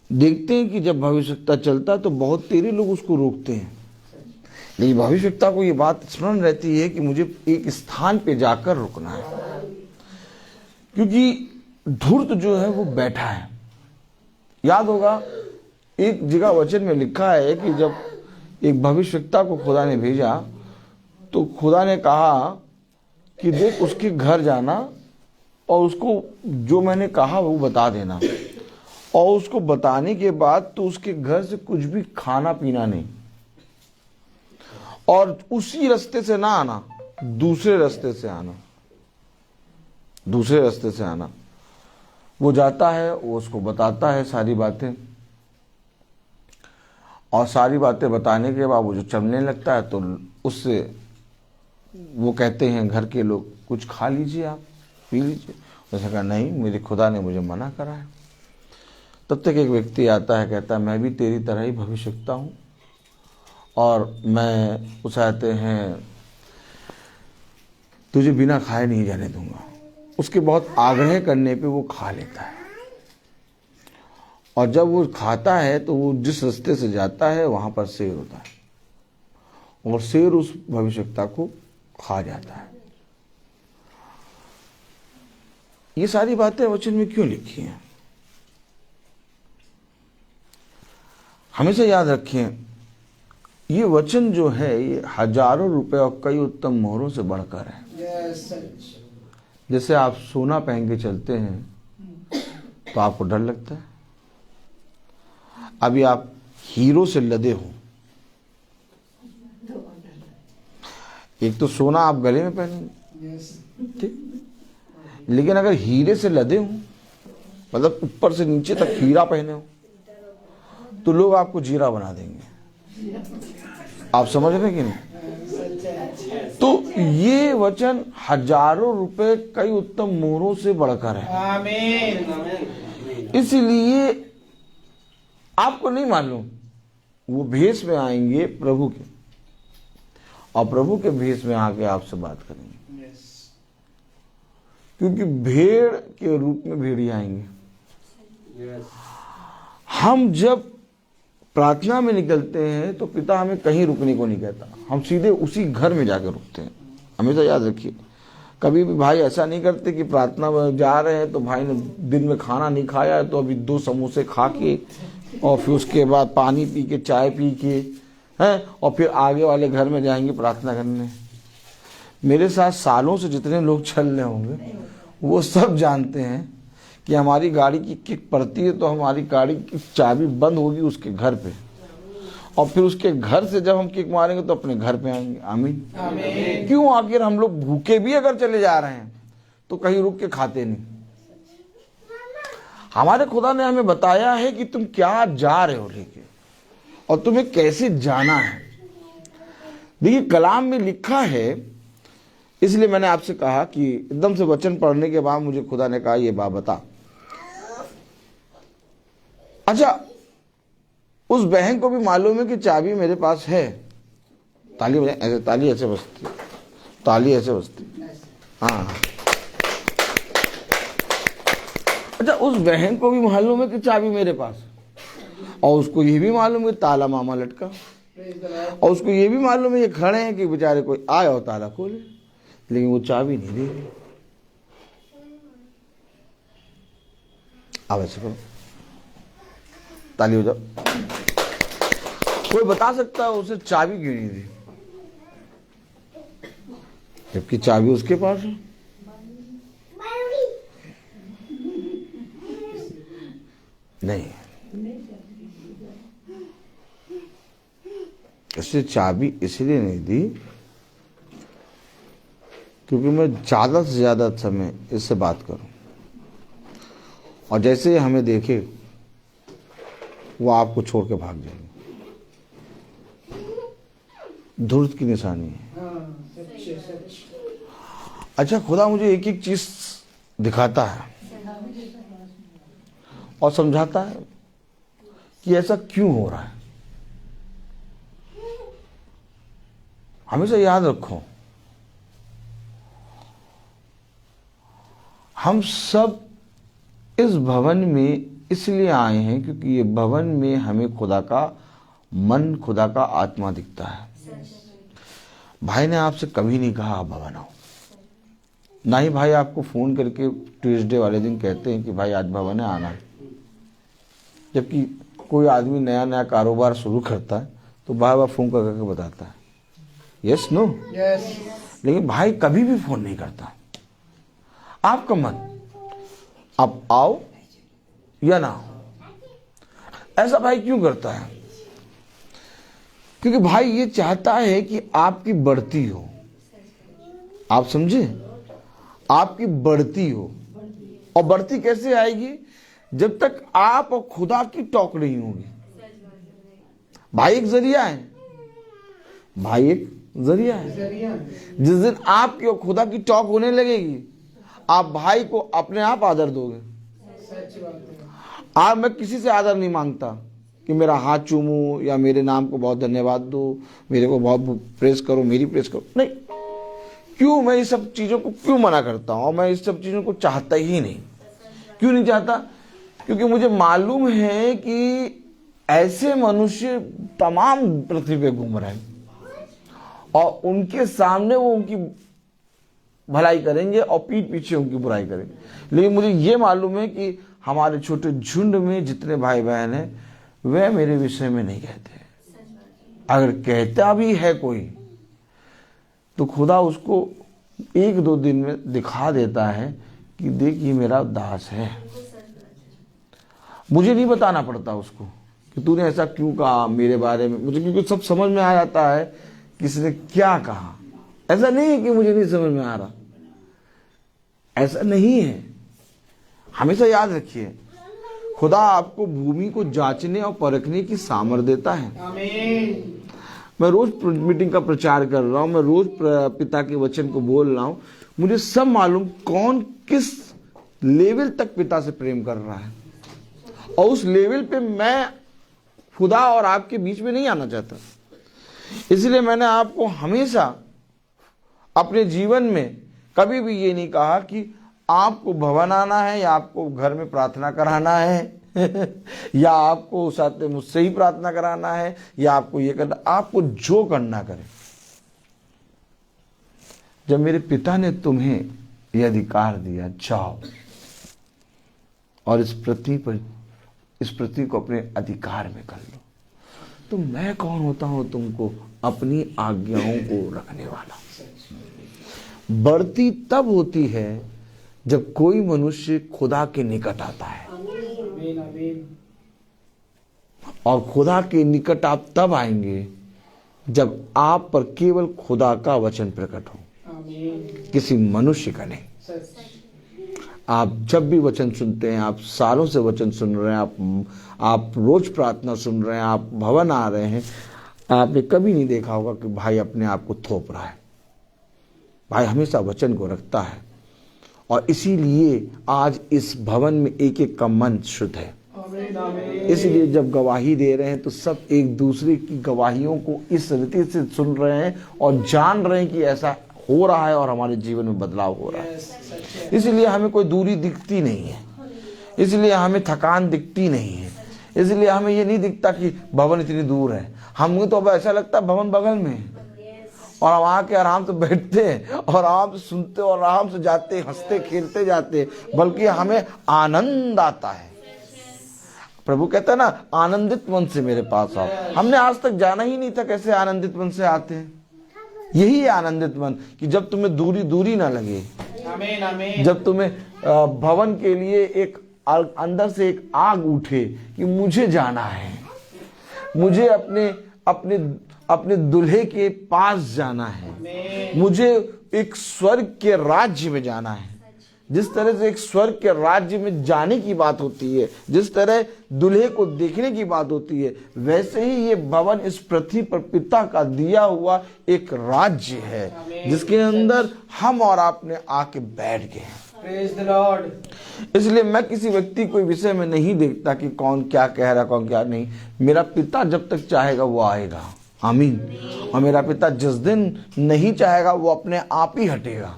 देखते हैं कि जब भविष्यवक्ता चलता तो बहुत तेरे लोग उसको रोकते हैं, लेकिन भविष्यवक्ता को ये बात स्मरण रहती है कि मुझे एक स्थान पे जाकर रुकना है, क्योंकि धूर्त जो है वो बैठा है। याद होगा एक जगह वचन में लिखा है कि जब एक भविष्यवक्ता को खुदा ने भेजा तो खुदा ने कहा कि देख उसके घर जाना और उसको जो मैंने कहा वो बता देना, और उसको बताने के बाद तो उसके घर से कुछ भी खाना पीना नहीं, और उसी रास्ते से ना आना, दूसरे रास्ते से आना, दूसरे रास्ते से आना। वो जाता है, वो उसको बताता है सारी बातें, और सारी बातें बताने के बाद वो जो चलने लगता है तो उससे वो कहते हैं घर के लोग कुछ खा लीजिए, आप पी लीजिए। उसने कहा नहीं, मेरे खुदा ने मुझे मना करा है। तब तक एक व्यक्ति आता है, कहता है मैं भी तेरी तरह ही भविष्यवक्ता हूँ और मैं उसे आते हैं तुझे बिना खाए नहीं जाने दूंगा। उसके बहुत आग्रह करने पे वो खा लेता है, और जब वो खाता है तो वो जिस रास्ते से जाता है वहां पर शेर होता है और शेर उस भविष्यवक्ता को खा जाता है। ये सारी बातें वचन में क्यों लिखी हैं? हमेशा याद रखें, ये वचन जो है ये हजारों रुपए और कई उत्तम मोहरों से बढ़कर है। जैसे आप सोना पहन के चलते हैं तो आपको डर लगता है। अभी आप हीरो से लदे हो, एक तो सोना आप गले में पहनेंगे, ठीक, लेकिन अगर हीरे से लदे हो, मतलब ऊपर से नीचे तक हीरा पहने हो, तो लोग आपको जीरा बना देंगे। आप समझ रहे कि नहीं? तो ये वचन हजारों रुपए कई उत्तम मोहरों से बढ़कर है। आमीन। इसलिए आपको नहीं मालूम, वो भेष में आएंगे प्रभु के, और प्रभु के भेष में आके आपसे बात करेंगे, क्योंकि भेड़ के रूप में भेड़िया आएंगे। हम जब प्रार्थना में निकलते हैं तो पिता हमें कहीं रुकने को नहीं कहता, हम सीधे उसी घर में जाकर रुकते हैं। हमेशा याद रखिए, कभी भी भाई ऐसा नहीं करते कि प्रार्थना में जा रहे हैं तो भाई ने दिन में खाना नहीं खाया है तो अभी 2 समोसे खा के और फिर उसके बाद पानी पी के, चाय पी के हैं, और फिर आगे वाले घर में जाएंगे प्रार्थना करने। मेरे साथ सालों से जितने लोग चल रहे होंगे वो सब जानते हैं कि हमारी गाड़ी की किक पड़ती है तो हमारी गाड़ी की चाबी बंद होगी उसके घर पे, और फिर उसके घर से जब हम किक मारेंगे तो अपने घर पे आएंगे। आमीन। क्यों? आखिर हम लोग भूखे भी अगर चले जा रहे हैं तो कहीं रुक के खाते नहीं। हमारे खुदा ने हमें बताया है कि तुम क्या जा रहे हो लेके, और तुम्हें कैसे जाना है। देखिए, कलाम में लिखा है, इसलिए मैंने आपसे कहा कि एकदम से वचन पढ़ने के बाद मुझे खुदा ने कहा ये बात बता। अच्छा, उस बहन को भी मालूम है कि चाबी मेरे पास है। ताली बजाए, ऐसे ताली ऐसे बजती, ताली ऐसे बजती। हाँ, अच्छा, उस बहन को भी मालूम है कि चाबी मेरे पास, और उसको ये भी मालूम है ताला मामा लटका, और उसको ये भी मालूम है ये खड़े हैं कि बेचारे कोई आए और ताला खोले, लेकिन वो चाबी नहीं दे रही। अब ऐसे करो, ताली हो जाओ। कोई बता सकता है उसे चाबी क्यों नहीं दी, जबकि चाबी उसके पास है? नहीं, उससे चाबी इसलिए नहीं दी क्योंकि मैं ज्यादा से ज्यादा समय इससे बात करूं, और जैसे ही हमें देखे वो आपको छोड़ के भाग जाएंगे। धूर्त की निशानी है। अच्छा, खुदा मुझे एक एक चीज दिखाता है और समझाता है कि ऐसा क्यों हो रहा है। हमेशा याद रखो, हम सब इस भवन में इसलिए आए हैं क्योंकि ये भवन में हमें खुदा का मन, खुदा का आत्मा दिखता है। भाई ने आपसे कभी नहीं कहा आप भवन आओ, ना ही भाई आपको फोन करके ट्यूसडे वाले दिन कहते हैं कि भाई आज भवन है, आना है। जबकि कोई आदमी नया नया कारोबार शुरू करता है तो बार बार फोन करके बताता है यस नो, लेकिन भाई कभी भी फोन नहीं करता। आपका मन, आप आओ या ना आओ। ऐसा भाई क्यों करता है? क्योंकि भाई ये चाहता है कि आपकी बढ़ती हो। आप समझे? आपकी बढ़ती हो। और बढ़ती कैसे आएगी? जब तक आप और खुदा की टॉक नहीं होगी। भाई एक जरिया है, भाई एक जरिया है। जिस दिन आपकी और खुदा की टॉक होने लगेगी, आप भाई को अपने आप आदर दोगे। आज मैं किसी से आदर नहीं मांगता कि मेरा हाथ चूमो या मेरे नाम को बहुत धन्यवाद दो, मेरे को बहुत प्रेस करो, मेरी प्रेस करो, नहीं। क्यों? मैं इस सब चीजों को क्यों मना करता हूं? और मैं इस सब चीजों को चाहता ही नहीं। क्यों नहीं चाहता? क्योंकि मुझे मालूम है कि ऐसे मनुष्य तमाम पृथ्वी पे घूम रहे हैं और उनके सामने वो उनकी भलाई करेंगे और पीठ पीछे उनकी बुराई करेंगे। लेकिन मुझे ये मालूम है कि हमारे छोटे झुंड में जितने भाई बहन हैं वे मेरे विषय में नहीं कहते। अगर कहता भी है कोई तो खुदा उसको 1-2 दिन में दिखा देता है कि देख ये मेरा दास है। मुझे नहीं बताना पड़ता उसको कि तूने ऐसा क्यों कहा मेरे बारे में, मुझे क्योंकि सब समझ में आ जाता है किसने क्या कहा। ऐसा नहीं है कि मुझे नहीं समझ में आ रहा, ऐसा नहीं है। हमेशा याद रखिए खुदा आपको भूमि को जांचने और परखने की सामर्थ्य देता है। आमीन। मैं रोज मीटिंग का प्रचार कर रहा हूं, मैं रोज पिता के वचन को बोल रहा हूं, मुझे सब मालूम कौन किस लेवल तक पिता से प्रेम कर रहा है और उस लेवल पे मैं खुदा और आपके बीच में नहीं आना चाहता। इसलिए मैंने आपको हमेशा अपने जीवन में कभी भी ये नहीं कहा कि आपको भवन आना है या आपको घर में प्रार्थना कराना है या आपको साथ मुझसे ही प्रार्थना कराना है या आपको ये करना, आपको जो करना करे। जब मेरे पिता ने तुम्हें यह अधिकार दिया जाओ और इस पृथ्वी को अपने अधिकार में कर लो, तो मैं कौन होता हूं तुमको अपनी आज्ञाओं को रखने वाला। बढ़ती तब होती है जब कोई मनुष्य खुदा के निकट आता है आमीन, आमीन। और खुदा के निकट आप तब आएंगे जब आप पर केवल खुदा का वचन प्रकट हो, आमीन। किसी मनुष्य का नहीं। सच। आप जब भी वचन सुनते हैं, आप सालों से वचन सुन रहे हैं, आप रोज प्रार्थना सुन रहे हैं, आप भवन आ रहे हैं, आपने कभी नहीं देखा होगा कि भाई अपने आप को थोप रहा है। भाई हमेशा वचन को रखता है और इसीलिए आज इस भवन में एक एक का मन शुद्ध है। आमीन, आमीन। इसलिए जब गवाही दे रहे हैं तो सब एक दूसरे की गवाहियों को इस रीति से सुन रहे हैं और जान रहे हैं कि ऐसा हो रहा है और हमारे जीवन में बदलाव हो रहा है। इसलिए हमें कोई दूरी दिखती नहीं है, इसलिए हमें थकान दिखती नहीं है, इसलिए हमें ये नहीं दिखता कि भवन इतनी दूर है। हमें तो अब ऐसा लगता है भवन बगल में है और हम आके आराम से बैठते हैं और आराम से सुनते और आराम से जाते, हंसते खेलते जाते, बल्कि हमें आनंद आता है। प्रभु कहता है ना, आनंदित मन से मेरे पास आओ। हमने आज तक जाना ही नहीं था कैसे आनंदित मन से आते हैं। यही है आनंदित मन कि जब तुम्हें दूरी ना लगे, आमीन, आमीन। जब तुम्हें भवन के लिए एक अंदर से एक आग उठे कि मुझे जाना है, मुझे अपने दुल्हे के पास जाना है, मुझे एक स्वर्ग के राज्य में जाना है। जिस तरह से एक स्वर्ग के राज्य में जाने की बात होती है, जिस तरह दुल्हे को देखने की बात होती है, वैसे ही ये भवन इस पृथ्वी पर पिता का दिया हुआ एक राज्य है जिसके अंदर हम और आपने आके बैठ गए हैं। Praise the Lord. इसलिए मैं किसी व्यक्ति को विषय में नहीं देखता कि कौन क्या कह रहा कौन क्या नहीं। मेरा पिता जब तक चाहेगा वो आएगा, आमीन। और मेरा पिता जिस दिन नहीं चाहेगा वो अपने आप ही हटेगा।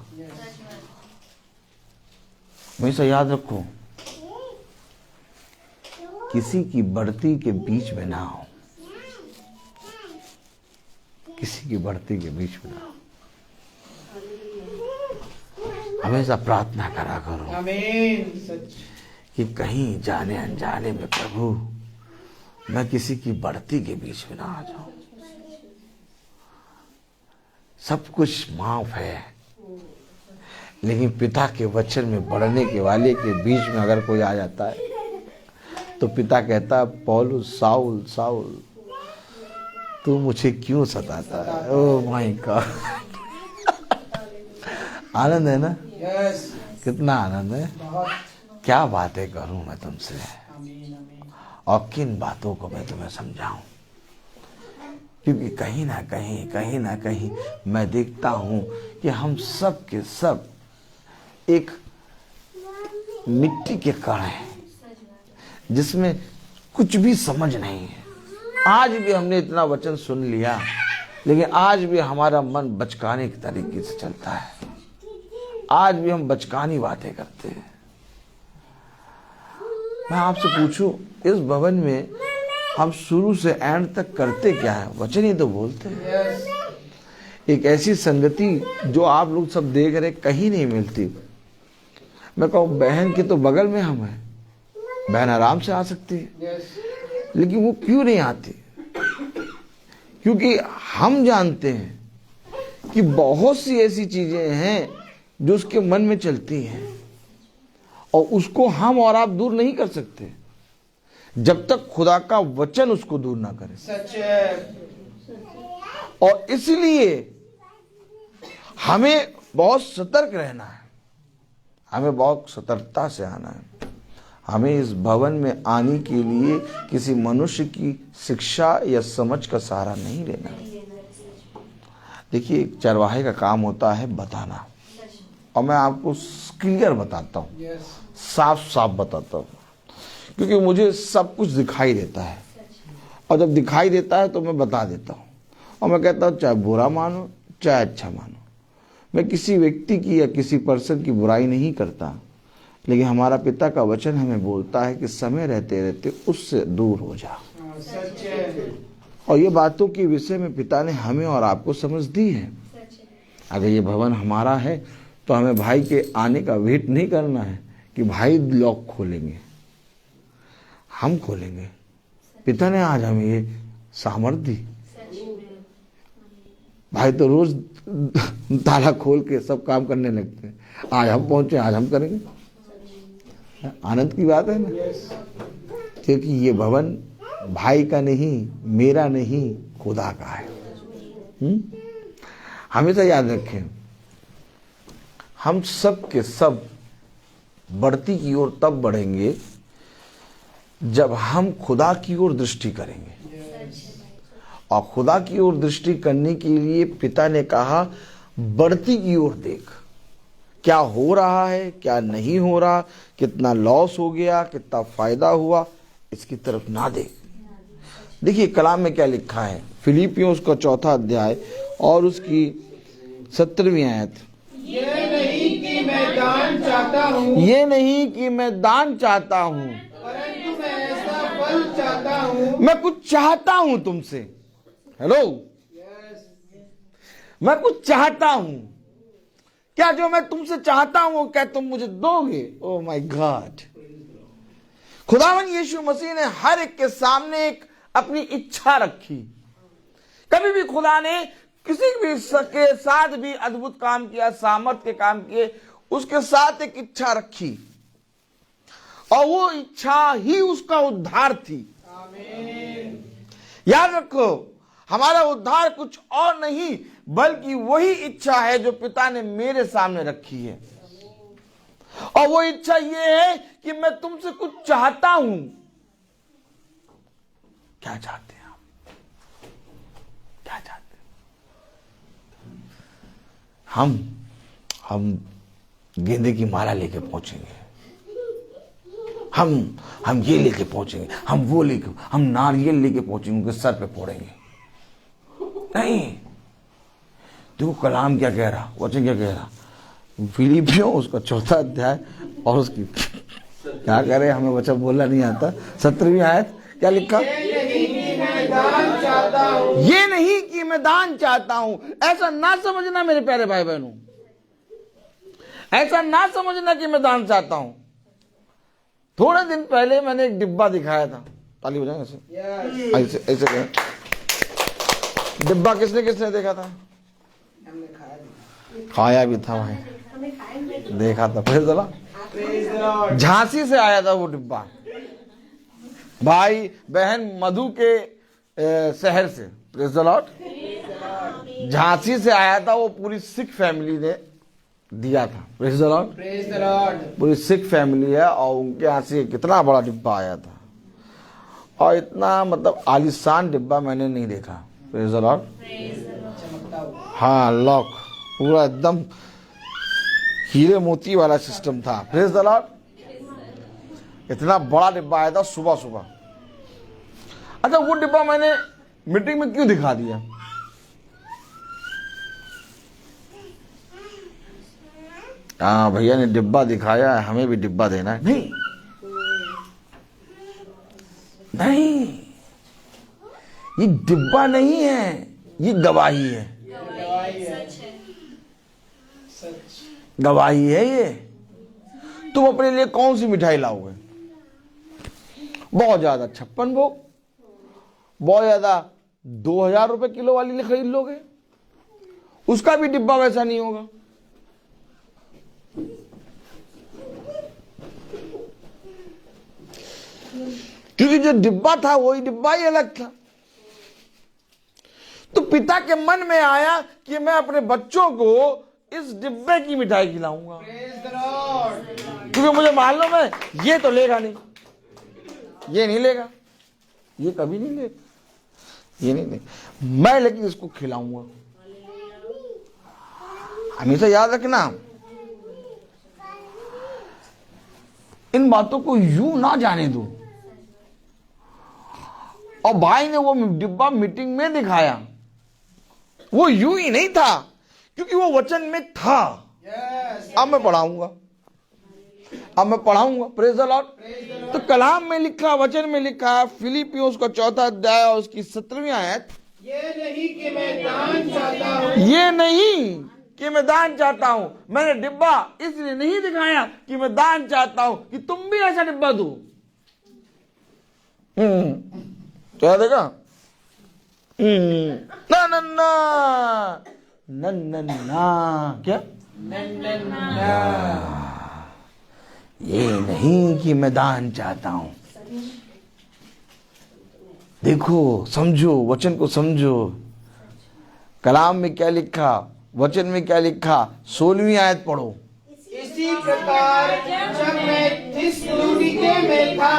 हमेशा याद रखो, किसी की बढ़ती के बीच में ना हो, किसी की बढ़ती के बीच में ना हो। हमेशा प्रार्थना करा करो, आमीन। सच। कि कहीं जाने अनजाने में प्रभु मैं किसी की बढ़ती के बीच में ना आ जाऊं। सब कुछ माफ है, लेकिन पिता के वचन में बढ़ने के वाले के बीच में अगर कोई आ जाता है तो पिता कहता है, पौलुस, साउल साउल तू मुझे क्यों सताता है। Oh my God. आनंद है ना? यस। कितना आनंद है। बहुत। क्या बातें करूं मैं तुमसे आमीन, आमीन। और किन बातों को मैं तुम्हें समझाऊं, क्योंकि कहीं ना कहीं मैं देखता हूं कि हम सब के सब एक मिट्टी के कण हैं जिसमें कुछ भी समझ नहीं है। आज भी हमने इतना वचन सुन लिया, लेकिन आज भी हमारा मन बचकाने के तरीके से चलता है। आज भी हम बचकानी बातें करते हैं। मैं आपसे पूछूं, इस भवन में हम शुरू से एंड तक करते क्या है? वचन ही तो बोलते हैं। एक ऐसी संगति जो आप लोग सब देख रहे कहीं नहीं मिलती। मैं कहूँ बहन के तो बगल में हम हैं, बहन आराम से आ सकती है, लेकिन वो क्यों नहीं आती? क्योंकि हम जानते हैं कि बहुत सी ऐसी चीजें हैं जो उसके मन में चलती हैं और उसको हम और आप दूर नहीं कर सकते जब तक खुदा का वचन उसको दूर ना करे। सच है। और इसलिए हमें बहुत सतर्क रहना है, हमें बहुत सतर्कता से आना है। हमें इस भवन में आने के लिए किसी मनुष्य की शिक्षा या समझ का सहारा नहीं लेना। देखिए, एक चरवाहे का काम होता है बताना, और मैं आपको क्लियर बताता हूँ, साफ साफ बताता हूँ, क्योंकि मुझे सब कुछ दिखाई देता है, और जब दिखाई देता है तो मैं बता देता हूँ। और मैं कहता हूँ चाहे बुरा मानो चाहे अच्छा मानो, मैं किसी व्यक्ति की या किसी पर्सन की बुराई नहीं करता, लेकिन हमारा पिता का वचन हमें बोलता है कि समय रहते रहते उससे दूर हो जा। सच है। और ये बातों के विषय में पिता ने हमें और आपको समझ दी है। अगर ये भवन हमारा है तो हमें भाई के आने का वेट नहीं करना है कि भाई लॉक खोलेंगे, हम खोलेंगे। पिता ने आज हमें ये सामर्थ्य दी। भाई तो रोज ताला खोल के सब काम करने लगते हैं, आज हम पहुंचे, आज हम करेंगे। आनंद की बात है ना, क्योंकि ये भवन भाई का नहीं, मेरा नहीं, खुदा का है। हमेशा याद रखें, हम सब के सब बढ़ती की ओर तब बढ़ेंगे जब हम खुदा की ओर दृष्टि करेंगे। और खुदा की ओर दृष्टि करने के लिए पिता ने कहा बढ़ती की ओर देख, क्या हो रहा है क्या नहीं हो रहा, कितना लॉस हो गया, कितना फायदा हुआ, इसकी तरफ ना देख। देखिए कलाम में क्या लिखा है, फिलिपियों उसका 4 अध्याय और उसकी 17वीं आयत। ये नहीं कि मैं दान चाहता हूँ, ये नहीं कि मैं दान चाहता हूँ, परंतु मैं ऐसा फल चाहता हूँ। मैं कुछ चाहता हूं तुमसे। हेलो, मैं कुछ चाहता हूं। क्या जो मैं तुमसे चाहता हूं क्या तुम मुझे दोगे? Oh my God. खुदावन यीशु मसीह ने हर एक के सामने एक अपनी इच्छा रखी। कभी भी खुदा ने किसी भी के साथ भी अद्भुत काम किया, सामर्थ के काम किए, उसके साथ एक इच्छा रखी, और वो इच्छा ही उसका उद्धार थी। याद रखो, हमारा उद्धार कुछ और नहीं बल्कि वही इच्छा है जो पिता ने मेरे सामने रखी है। और वो इच्छा ये है कि मैं तुमसे कुछ चाहता हूं। क्या चाहते हैं आप? क्या चाहते हैं? हम गेंदे की माला लेके पहुंचेंगे, हम ये लेके पहुंचेंगे, हम वो लेके, हम नारियल लेके पहुंचेंगे, उनके सर पे फोड़ेंगे। नहीं, देखो कलाम क्या कह रहा, वचन क्या कह रहा। फिलिपियों उसका 4 अध्याय और उसकी क्या कह रहे, हमें वचन बोलना नहीं आता। 17वीं आयत क्या लिखा, ये नहीं कि मैं दान चाहता हूँ। ये नहीं कि मैं दान चाहता हूं। ऐसा ना समझना मेरे प्यारे भाई बहनों, ऐसा ना समझना कि मैं दान चाहता हूं। थोड़े दिन पहले मैंने एक डिब्बा दिखाया था, ताली बजाएं ऐसे ऐसे ऐसे करें। डिब्बा किसने किसने देखा था? हमने खाया भी था भाई, देखा था। फिर चला झांसी से आया था वो डिब्बा, भाई बहन मधु के शहर से। Praise the Lord. झांसी से आया था वो, पूरी सिख फैमिली ने दिया था। Praise the Lord. Praise the Lord. पूरी सिख फैमिली है और उनके यहाँ से कितना बड़ा डिब्बा आया था, और इतना मतलब आलीशान डिब्बा मैंने नहीं देखा। Praise the Lord. हाँ, लॉक पूरा एकदम हीरे मोती वाला सिस्टम था। Praise the Lord. इतना बड़ा डिब्बा आया था सुबह सुबह। अच्छा, वो डिब्बा मैंने मीटिंग में क्यों दिखा दिया? हाँ, भैया ने डिब्बा दिखाया है, हमें भी डिब्बा देना है। नहीं, ये डिब्बा नहीं है, ये गवाही है। सच है। गवाही है ये। तुम अपने लिए कौन सी मिठाई लाओगे? बहुत ज्यादा 56 भोग, बहुत ज्यादा 2000 रुपए किलो वाली खरीद लोगे, उसका भी डिब्बा वैसा नहीं होगा। क्योंकि जो डिब्बा था वही डिब्बा ही अलग था। तो पिता के मन में आया कि मैं अपने बच्चों को इस डिब्बे की मिठाई खिलाऊंगा, क्योंकि मुझे मालूम है ये तो लेगा नहीं, ये नहीं लेगा, ये कभी नहीं लेगा, ये नहीं लेगा, मैं लेकिन इसको खिलाऊंगा। हमेशा याद रखना, इन बातों को यूं ना जाने दो। और भाई ने वो डिब्बा मीटिंग में दिखाया, वो यूं ही नहीं था, क्योंकि वो वचन में था। अब मैं पढ़ाऊंगा, प्रेज द लॉर्ड। तो कलाम में लिखा, वचन में लिखा, फिलिपियों उसका 4 अध्याय और उसकी 17वीं आयत, ये नहीं कि मैं दान चाहता हूँ, ये नहीं कि मैं दान चाहता हूं। मैंने डिब्बा इसलिए नहीं दिखाया कि मैं दान चाहता हूं कि तुम भी ऐसा डिब्बा दो। क्या देगा? ना ना ना ना ना ना, क्या ये नहीं कि मैं दान चाहता हूं। देखो, समझो, वचन को समझो। कलाम में क्या लिखा, वचन में क्या लिखा, 16वीं आयत पढ़ो। इसी प्रकार जब मैं थिस्सलुनीके में था,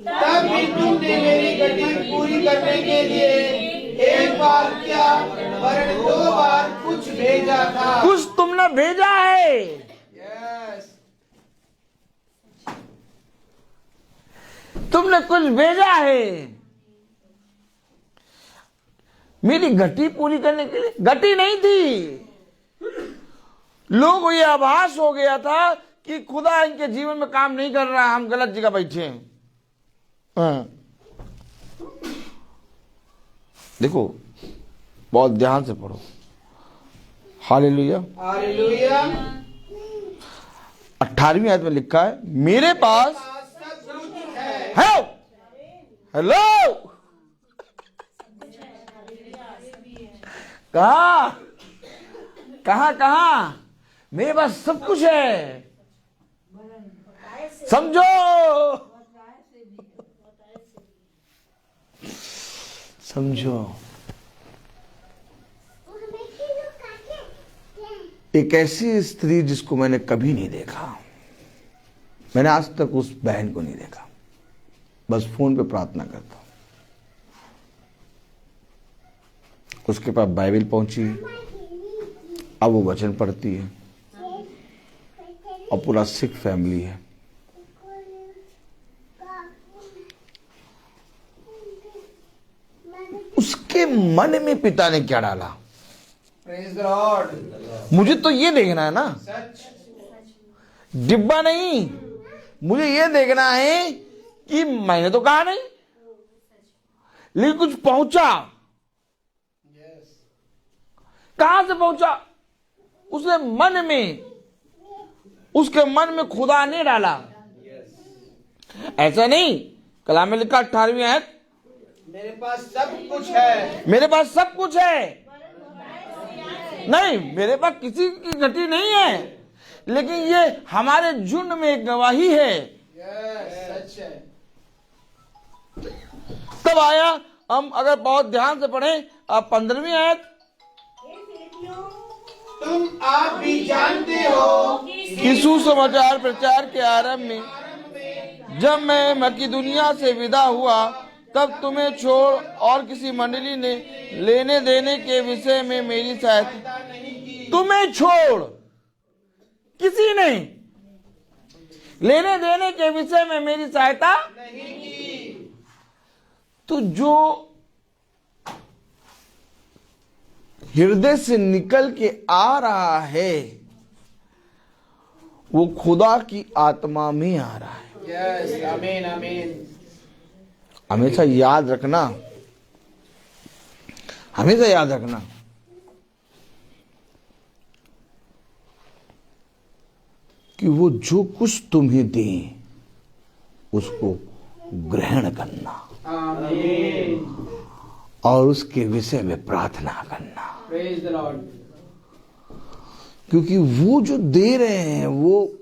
तब भी तुमने मेरी घटी पूरी करने के लिए एक बार क्या वरन 2 बार कुछ भेजा था। कुछ तुमने भेजा है। यस, तुमने कुछ भेजा है मेरी घटी पूरी करने के लिए। घटी नहीं थी, लोगों को यह आभास हो गया था कि खुदा इनके जीवन में काम नहीं कर रहा, हम गलत जगह बैठे हैं। हाँ। देखो, बहुत ध्यान से पढ़ो। Hallelujah, hallelujah. 18वीं आयत में लिखा है, मेरे पास सब कुछ है। हेलो, कहा मेरे पास सब कुछ है। समझो, एक ऐसी स्त्री जिसको मैंने कभी नहीं देखा, मैंने आज तक उस बहन को नहीं देखा, बस फोन पे प्रार्थना करता हूं। उसके पास बाइबल पहुंची, अब वो वचन पढ़ती है, और पूरा सिख फैमिली है। उसके मन में पिता ने क्या डाला? Praise the Lord. मुझे तो ये देखना है ना, सच, डिब्बा नहीं, मुझे ये देखना है कि मैंने तो कहा नहीं, लेकिन कुछ पहुंचा। कहां से पहुंचा? उसके मन में खुदा ने डाला। ऐसा नहीं, कलाम में लिखा 18वीं आयत, मेरे पास सब कुछ है। मेरे पास सब कुछ है। नहीं, मेरे पास किसी की घटी नहीं है, लेकिन ये हमारे झुंड में एक गवाही है। सच है। तब आया, हम अगर बहुत ध्यान से पढ़ें, अब 15वीं आयत, तुम आप भी जानते हो कि सुसमाचार प्रचार के आरंभ में जब मैं मकिदुनिया से विदा हुआ, तब तुम्हें छोड़ और किसी मंडली ने लेने देने के विषय में मेरी सहायता नहीं की। तुम्हें छोड़ किसी ने लेने देने के विषय में मेरी सहायता नहीं की। तो जो हृदय से निकल के आ रहा है, वो खुदा की आत्मा में आ रहा है। यस, आमीन आमीन। हमेशा याद रखना, हमेशा याद रखना कि वो जो कुछ तुम्हें दे उसको ग्रहण करना आमीन। और उसके विषय में प्रार्थना करना, प्रेज द लॉर्ड। क्योंकि वो जो दे रहे हैं वो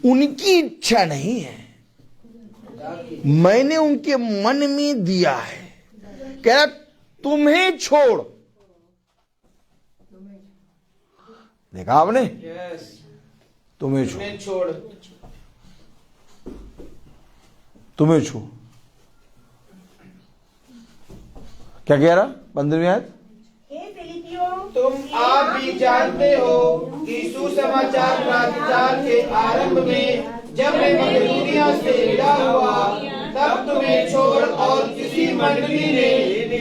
उनकी इच्छा नहीं है, मैंने उनके मन में दिया है। कह रहा तुम्हें छोड़, देखा आपने, यस, तुम्हें छोड़, तुम्हें छोड़। तुम्हें छोड़। क्या कह रहा 15वीं आयत? हे फिलिपियों, तुम आप भी जानते हो कि सुसमाचार प्रचार के आरंभ में जब मैं मकदूनिया से विदा हुआ तब तुम्हें छोड़ और किसी मंडली ने लेने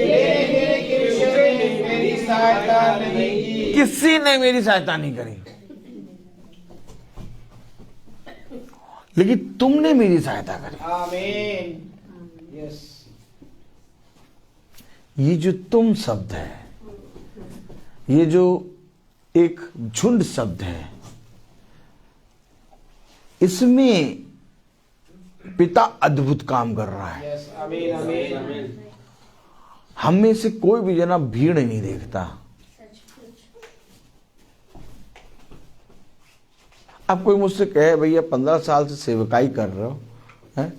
देने के विषय में मेरी सहायता नहीं की। किसी ने मेरी सहायता नहीं करी, लेकिन तुमने मेरी सहायता करी। आमीन। यस, ये जो तुम शब्द है, ये जो एक झुंड शब्द है, इसमें पिता अद्भुत काम कर रहा है। यस, आमीन, आमीन। हम में से कोई भी जना भीड़ नहीं देखता। अब कोई मुझसे कहे भैया 15 साल से सेवकाई कर रहे हो हैं,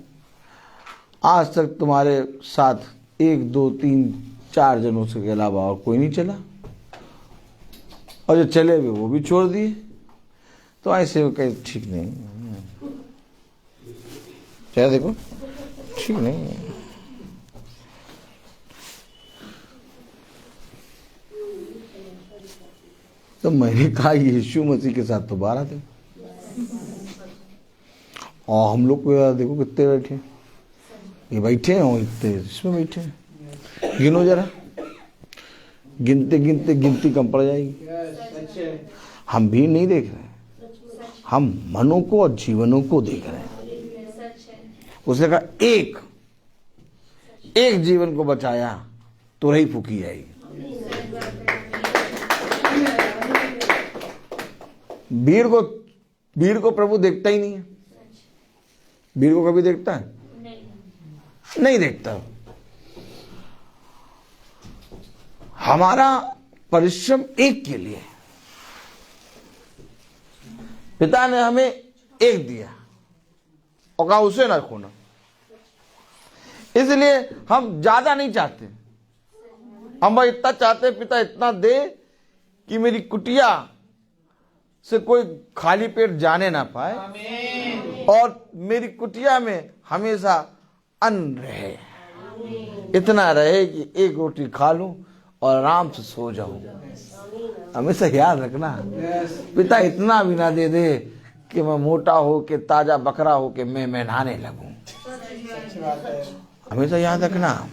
आज तक तुम्हारे साथ 1 2 3 4 जनों से के अलावा और कोई नहीं चला, और जो चले भी वो भी छोड़ दिए, तो ऐसे सेवकाई ठीक नहीं। क्या देखो ठीक नहीं। तो मैंने कहा यीशु मसीह के साथ तो 12 थे, और हम लोग को देखो कितने बैठे, ये बैठे हैं और इतने इसमें बैठे हैं। गिनो जरा, गिनते गिनते गिनती कम पड़ जाएगी। यस, सच है। हम भी नहीं देख रहे, हम मनों को और जीवनों को देख रहे हैं। उसने कहा एक जीवन को बचाया तो रही फूकी जाएगी। भीड़ को प्रभु देखता ही नहीं है। भीड़ को कभी देखता है? नहीं देखता। हमारा परिश्रम एक के लिए, पिता ने हमें एक दिया और कहा उसे ना खोना, इसलिए हम ज्यादा नहीं चाहते। हम इतना चाहते पिता इतना दे कि मेरी कुटिया से कोई खाली पेट जाने ना पाए, आमीन। और मेरी कुटिया में हमेशा अन्न रहे, इतना रहे कि 1 रोटी खा लूं और आराम से सो जाऊं। हमेशा याद रखना, यस, पिता इतना भी ना दे दे कि मैं मोटा हो के ताजा बकरा हो के मैं नहाने लगूं। सच बात है। हमेशा याद रखना,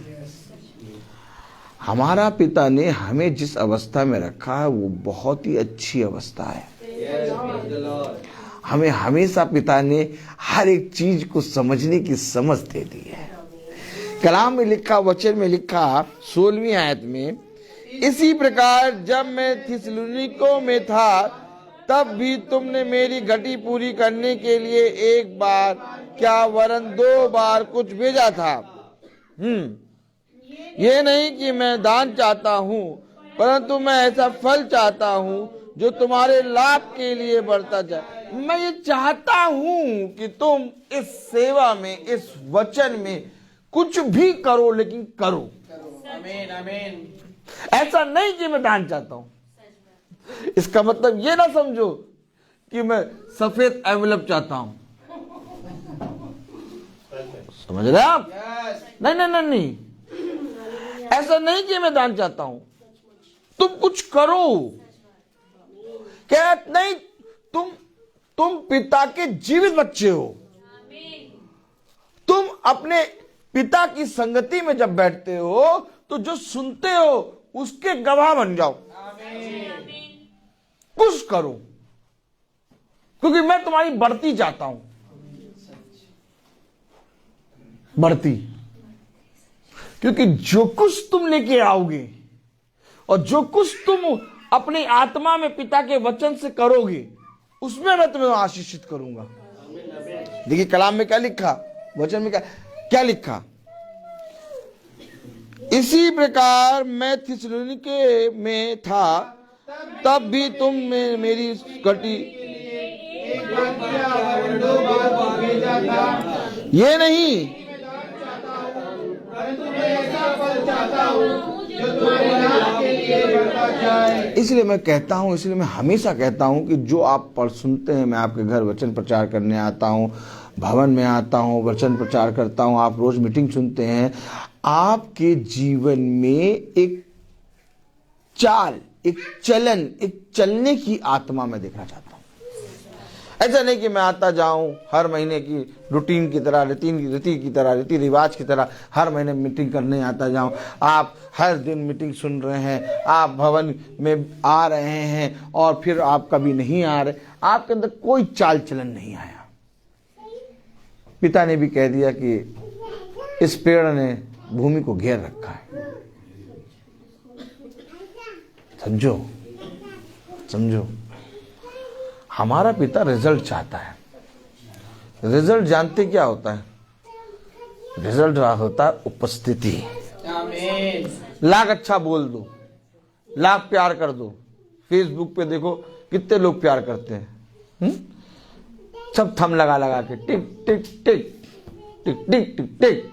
हमारा पिता ने हमें जिस अवस्था में रखा है वो बहुत ही अच्छी अवस्था है। Yes, praise the Lord. हमें हमेशा पिता ने हर एक चीज को समझने की समझ दे दी है। कलाम में लिखा, वचन में लिखा 16वीं आयत में, इसी प्रकार जब मैं थिस्सलुनीकों में था तब भी तुमने मेरी घटी पूरी करने के लिए 1 बार क्या वरन 2 बार कुछ भेजा था। ये नहीं कि मैं दान चाहता हूँ, परंतु मैं ऐसा फल चाहता हूँ जो तुम्हारे लाभ के लिए बढ़ता जाए। मैं ये चाहता हूँ कि तुम इस सेवा में, इस वचन में कुछ भी करो, लेकिन करो। आमीन, आमीन। ऐसा नहीं कि मैं दान चाहता हूँ। इसका मतलब ये ना समझो कि मैं सफेद एनवेलप चाहता हूँ, समझ रहे आप? यस, नहीं नहीं नहीं नहीं, ऐसा नहीं कि मैं दान चाहता हूं, तुम कुछ करो। क्या नहीं, तुम पिता के जीवित बच्चे हो। तुम अपने पिता की संगति में जब बैठते हो तो जो सुनते हो उसके गवाह बन जाओ। कुछ करो, क्योंकि मैं तुम्हारी बढ़ती चाहता हूं, बढ़ती। क्योंकि जो कुछ तुम लेके आओगे और जो कुछ तुम अपनी आत्मा में पिता के वचन से करोगे, उसमें मैं तुम्हें आशीषित करूंगा। देखिए कलाम में क्या लिखा, वचन में क्या लिखा। इसी प्रकार मैं थिस्सलुनीके में था, तब भी तुम में मेरी घटी ये नहीं, इसलिए मैं कहता हूं, इसलिए मैं हमेशा कहता हूं कि जो आप पर सुनते हैं, मैं आपके घर वचन प्रचार करने आता हूं, भवन में आता हूं, वचन प्रचार करता हूं, आप रोज मीटिंग सुनते हैं, आपके जीवन में एक चाल, एक चलन, एक चलने की आत्मा में देखना चाहता हूं। ऐसा नहीं कि मैं आता जाऊं हर महीने की रूटीन की तरह, रीति की तरह, रीति रिवाज की तरह हर महीने मीटिंग करने आता जाऊं। आप हर दिन मीटिंग सुन रहे हैं, आप भवन में आ रहे हैं और फिर आप कभी नहीं आ रहे, आपके अंदर कोई चाल चलन नहीं आया। पिता ने भी कह दिया कि इस पेड़ ने भूमि को घेर रखा है। समझो, हमारा पिता रिजल्ट चाहता है। रिजल्ट जानते क्या होता है? रिजल्ट होता है उपस्थिति। लाख अच्छा बोल दो, लाख प्यार कर दो, फेसबुक पे देखो कितने लोग प्यार करते हैं, सब थम लगा लगा के टिक टिक टिक टिक टिक टिक टिक,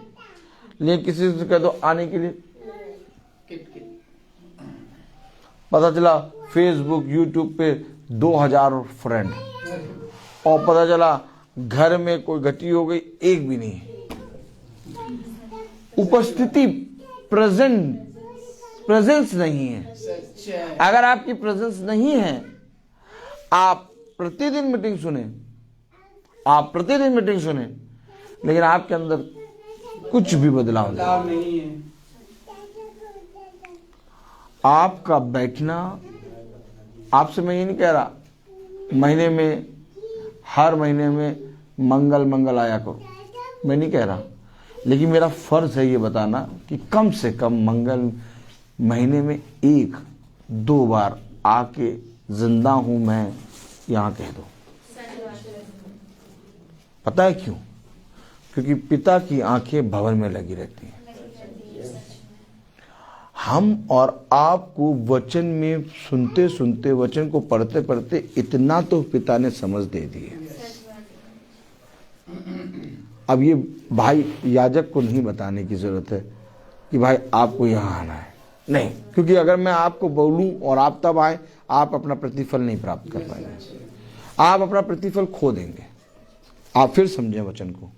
लेकिन किसी से कह दो आने के लिए, पता चला फेसबुक यूट्यूब पे 2000 फ्रेंड, और पता चला घर में कोई घटी हो गई, एक भी नहीं। उपस्थिति, प्रेजेंस नहीं है। अगर आपकी प्रेजेंस नहीं है, आप प्रतिदिन मीटिंग सुने, लेकिन आपके अंदर कुछ भी बदलाव नहीं है। आपका बैठना, आपसे मैं ये नहीं कह रहा महीने में, हर महीने में मंगल आया करो, मैं नहीं कह रहा, लेकिन मेरा फर्ज है ये बताना कि कम से कम मंगल महीने में 1-2 बार आके जिंदा हूं मैं यहां कह दो। पता है क्यों? क्योंकि पिता की आंखें भवन में लगी रहती हैं। हम और आपको वचन में सुनते सुनते, वचन को पढ़ते पढ़ते इतना तो पिता ने समझ दे दी है। अब ये भाई याजक को नहीं बताने की जरूरत है कि भाई आपको यहाँ आना है, नहीं, क्योंकि अगर मैं आपको बोलूं और आप तब आए, आप अपना प्रतिफल नहीं प्राप्त कर पाएंगे, आप अपना प्रतिफल खो देंगे। आप फिर समझें वचन को।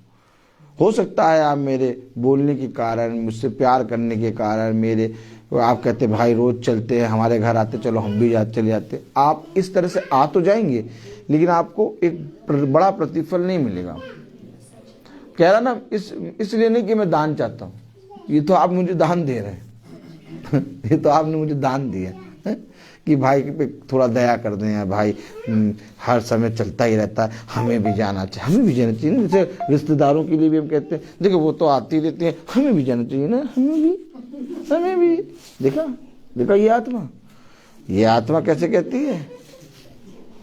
हो सकता है आप मेरे बोलने के कारण, मुझसे प्यार करने के कारण, मेरे आप कहते भाई रोज चलते हैं, हमारे घर आते, चलो हम भी चले जाते, आप इस तरह से आ तो जाएंगे, लेकिन आपको एक बड़ा प्रतिफल नहीं मिलेगा। कह रहा ना, इसलिए नहीं कि मैं दान चाहता हूँ, ये तो आप मुझे दान दे रहे हैं ये तो आपने मुझे दान दिया कि भाई पे थोड़ा दया कर दें यार, भाई हर समय चलता ही रहता है, हमें भी जाना चाहिए, हमें भी जाना चाहिए ना। जैसे रिश्तेदारों के लिए भी हम कहते हैं, देखो वो तो आती रहती है, हमें भी जाना चाहिए ना, हमें भी। देखा ये आत्मा कैसे कहती है।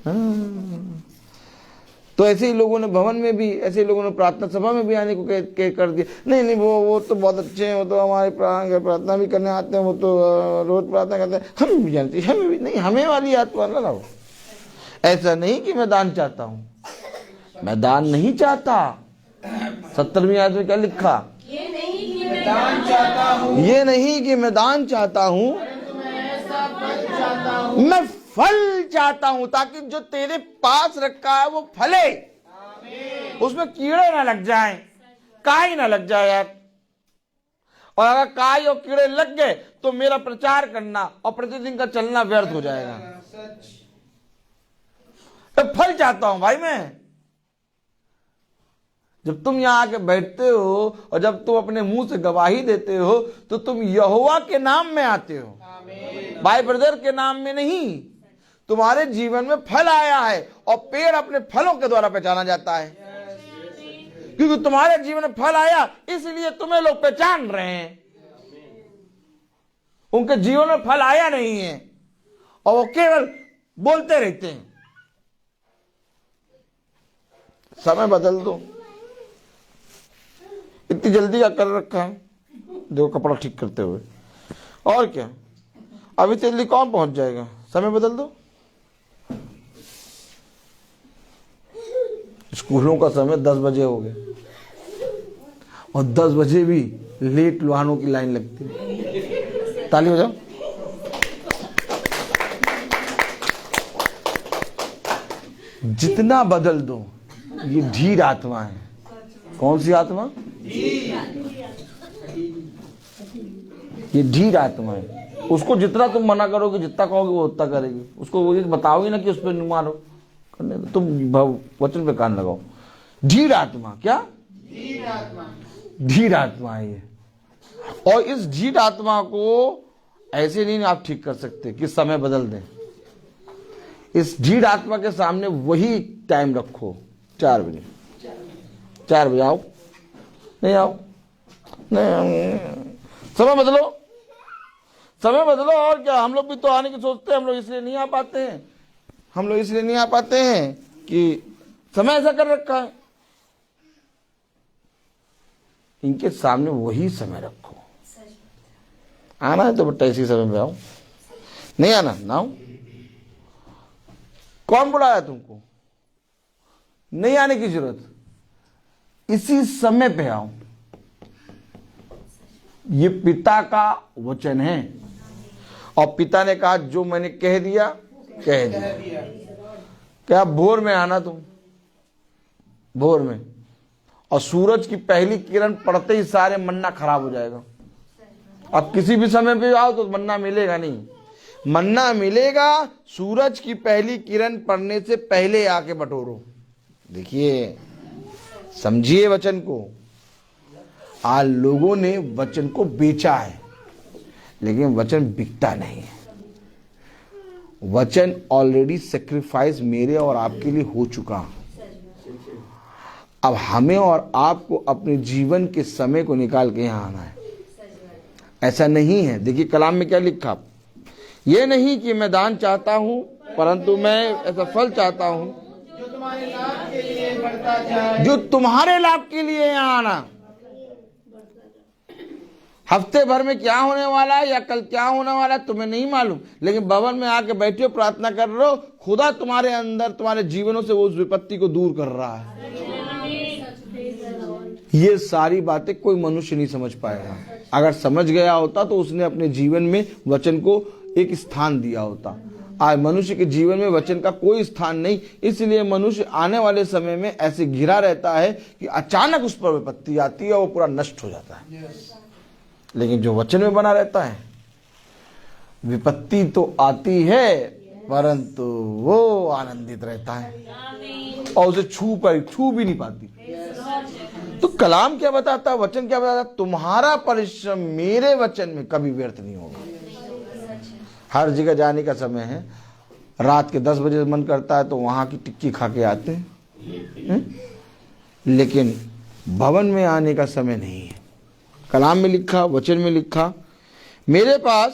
हाँ। तो ऐसे ही लोगों ने भवन में भी, ऐसे ही लोगों ने प्रार्थना सभा में भी आने को कर दिया। नहीं वो तो बहुत अच्छे हैं, वो तो हमारे प्रार्थना भी करने आते हैं, वो तो रोज प्रार्थना करते हैं, हमें भी जानते हैं, हमें भी नहीं, हमें वाली आत्मा ना लाओ। ऐसा नहीं कि मैं दान चाहता हूं, मैं दान नहीं चाहता। 70वीं आयत में क्या लिखा? ये नहीं कि मैं दान चाहता हूं, मैं फल चाहता हूं, ताकि जो तेरे पास रखा है वो फले, उसमें कीड़े ना लग जाएं, काई ना लग जाए यार। और अगर काई और कीड़े लग गए तो मेरा प्रचार करना और प्रतिदिन का चलना व्यर्थ हो जाएगा। तो फल चाहता हूं भाई मैं। जब तुम यहां आके बैठते हो और जब तुम अपने मुंह से गवाही देते हो तो तुम यहोवा के नाम में आते हो, भाई ब्रदर के नाम में नहीं। तुम्हारे जीवन में फल आया है और पेड़ अपने फलों के द्वारा पहचाना जाता है। क्योंकि तुम्हारे जीवन में फल आया इसलिए तुम्हें लोग पहचान रहे हैं। उनके जीवन में फल आया नहीं है और वो केवल बोलते रहते हैं। समय बदल दो। इतनी जल्दी क्या कर रखा है, देखो कपड़ा ठीक करते हुए, और क्या, अभी तो जल्दी कौन पहुंच जाएगा। समय बदल दो। स्कूलों का समय 10 बजे हो गया और 10 बजे भी लेट वाहनों की लाइन लगती है। ताली हो जाओ। जितना बदल दो, ये धीर आत्मा है। कौन सी आत्मा? ये धीर आत्मा है। उसको जितना तुम मना करोगे, जितना कहोगे वो उतना करेगी। उसको वो बताओगे ना कि उस पर नहीं मारो, करने दो, तुम वचन पे कान लगाओ। धीर आत्मा, क्या धीर आत्मा है ये। और इस धीर आत्मा को ऐसे नहीं आप ठीक कर सकते कि समय बदल दें। इस धीर आत्मा के सामने वही टाइम रखो, 4 बजे। 4 बजे आओ, नहीं आओ, नहीं, समय बदलो, समय बदलो। और क्या, हम लोग भी तो आने की सोचते हैं, हम लोग इसलिए नहीं आ पाते हैं। हम लोग इसलिए नहीं आ पाते हैं कि समय ऐसा कर रखा है। इनके सामने वही समय रखो। आना है तो बट्टा इसी समय पे आओ, नहीं आना ना आओ। कौन बुलाया तुमको? नहीं आने की जरूरत, इसी समय पे आओ। ये पिता का वचन है और पिता ने कहा जो मैंने कह दिया कह दिया। क्या भोर में आना तुम, भोर में, और सूरज की पहली किरण पड़ते ही सारे मन्ना खराब हो जाएगा। अब किसी भी समय पे आओ तो मन्ना मिलेगा नहीं। मन्ना मिलेगा सूरज की पहली किरण पड़ने से पहले आके बटोरो। देखिए, समझिए वचन को। आज लोगों ने वचन को बेचा है, लेकिन वचन बिकता नहीं है। वचन ऑलरेडी सेक्रीफाइस मेरे और आपके लिए हो चुका। अब हमें और आपको अपने जीवन के समय को निकाल के यहां आना है। ऐसा नहीं है। देखिए कलाम में क्या लिखा, ये नहीं कि मैं दान चाहता हूं, परंतु मैं ऐसा फल चाहता हूं जो तुम्हारे लाभ के लिए बढ़ता जाए। जो तुम्हारे लाभ के लिए यहां आना। हफ्ते भर में क्या होने वाला है या कल क्या होने वाला है तुम्हें नहीं मालूम, लेकिन भवन में आके बैठे हो, प्रार्थना कर रहे हो, खुदा तुम्हारे अंदर, तुम्हारे जीवनों से वो उस विपत्ति को दूर कर रहा है। ये सारी बातें कोई मनुष्य नहीं समझ पाएगा। अगर समझ गया होता तो उसने अपने जीवन में वचन को एक स्थान दिया होता। आज मनुष्य के जीवन में वचन का कोई स्थान नहीं, इसलिए मनुष्य आने वाले समय में ऐसे घिरा रहता है कि अचानक उस पर विपत्ति आती है और वो पूरा नष्ट हो जाता है। लेकिन जो वचन में बना रहता है, विपत्ति तो आती है परंतु वो आनंदित रहता है और उसे छू भी नहीं पाती। तो कलाम क्या बताता, वचन क्या बताता, तुम्हारा परिश्रम मेरे वचन में कभी व्यर्थ नहीं होगा। हर जगह जाने का समय है। रात के 10 बजे मन करता है तो वहां की टिक्की खा के आते हैं, लेकिन भवन में आने का समय नहीं है। कलाम में लिखा, वचन में लिखा, मेरे पास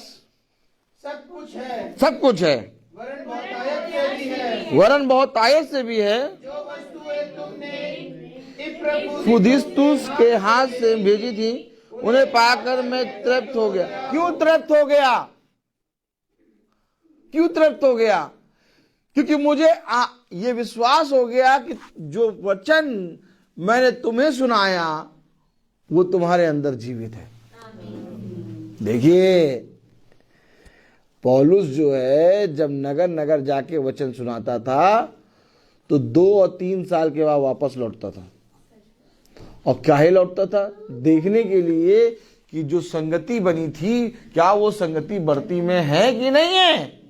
सब कुछ है, सब कुछ है, वरन बहुत आयत से भी है, वरन बहुत आयत से भी है। जो वस्तुएं तुमने फुदिस्तुस के हाथ से भेजी थी, उन्हें पाकर मैं तृप्त हो गया। क्यों तृप्त हो गया? क्यों तृप्त हो गया? क्योंकि मुझे ये विश्वास हो गया कि जो वचन मैंने तुम्हें सुनाया वो तुम्हारे अंदर जीवित है। देखिए पौलुस जो है जब नगर नगर जाके वचन सुनाता था तो 2 और 3 साल के बाद वापस लौटता था। और क्या ही लौटता था? देखने के लिए कि जो संगति बनी थी क्या वो संगति बढ़ती में है कि नहीं है।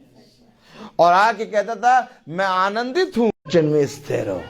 और आके कहता था मैं आनंदित हूं वचन में स्थिर रहो।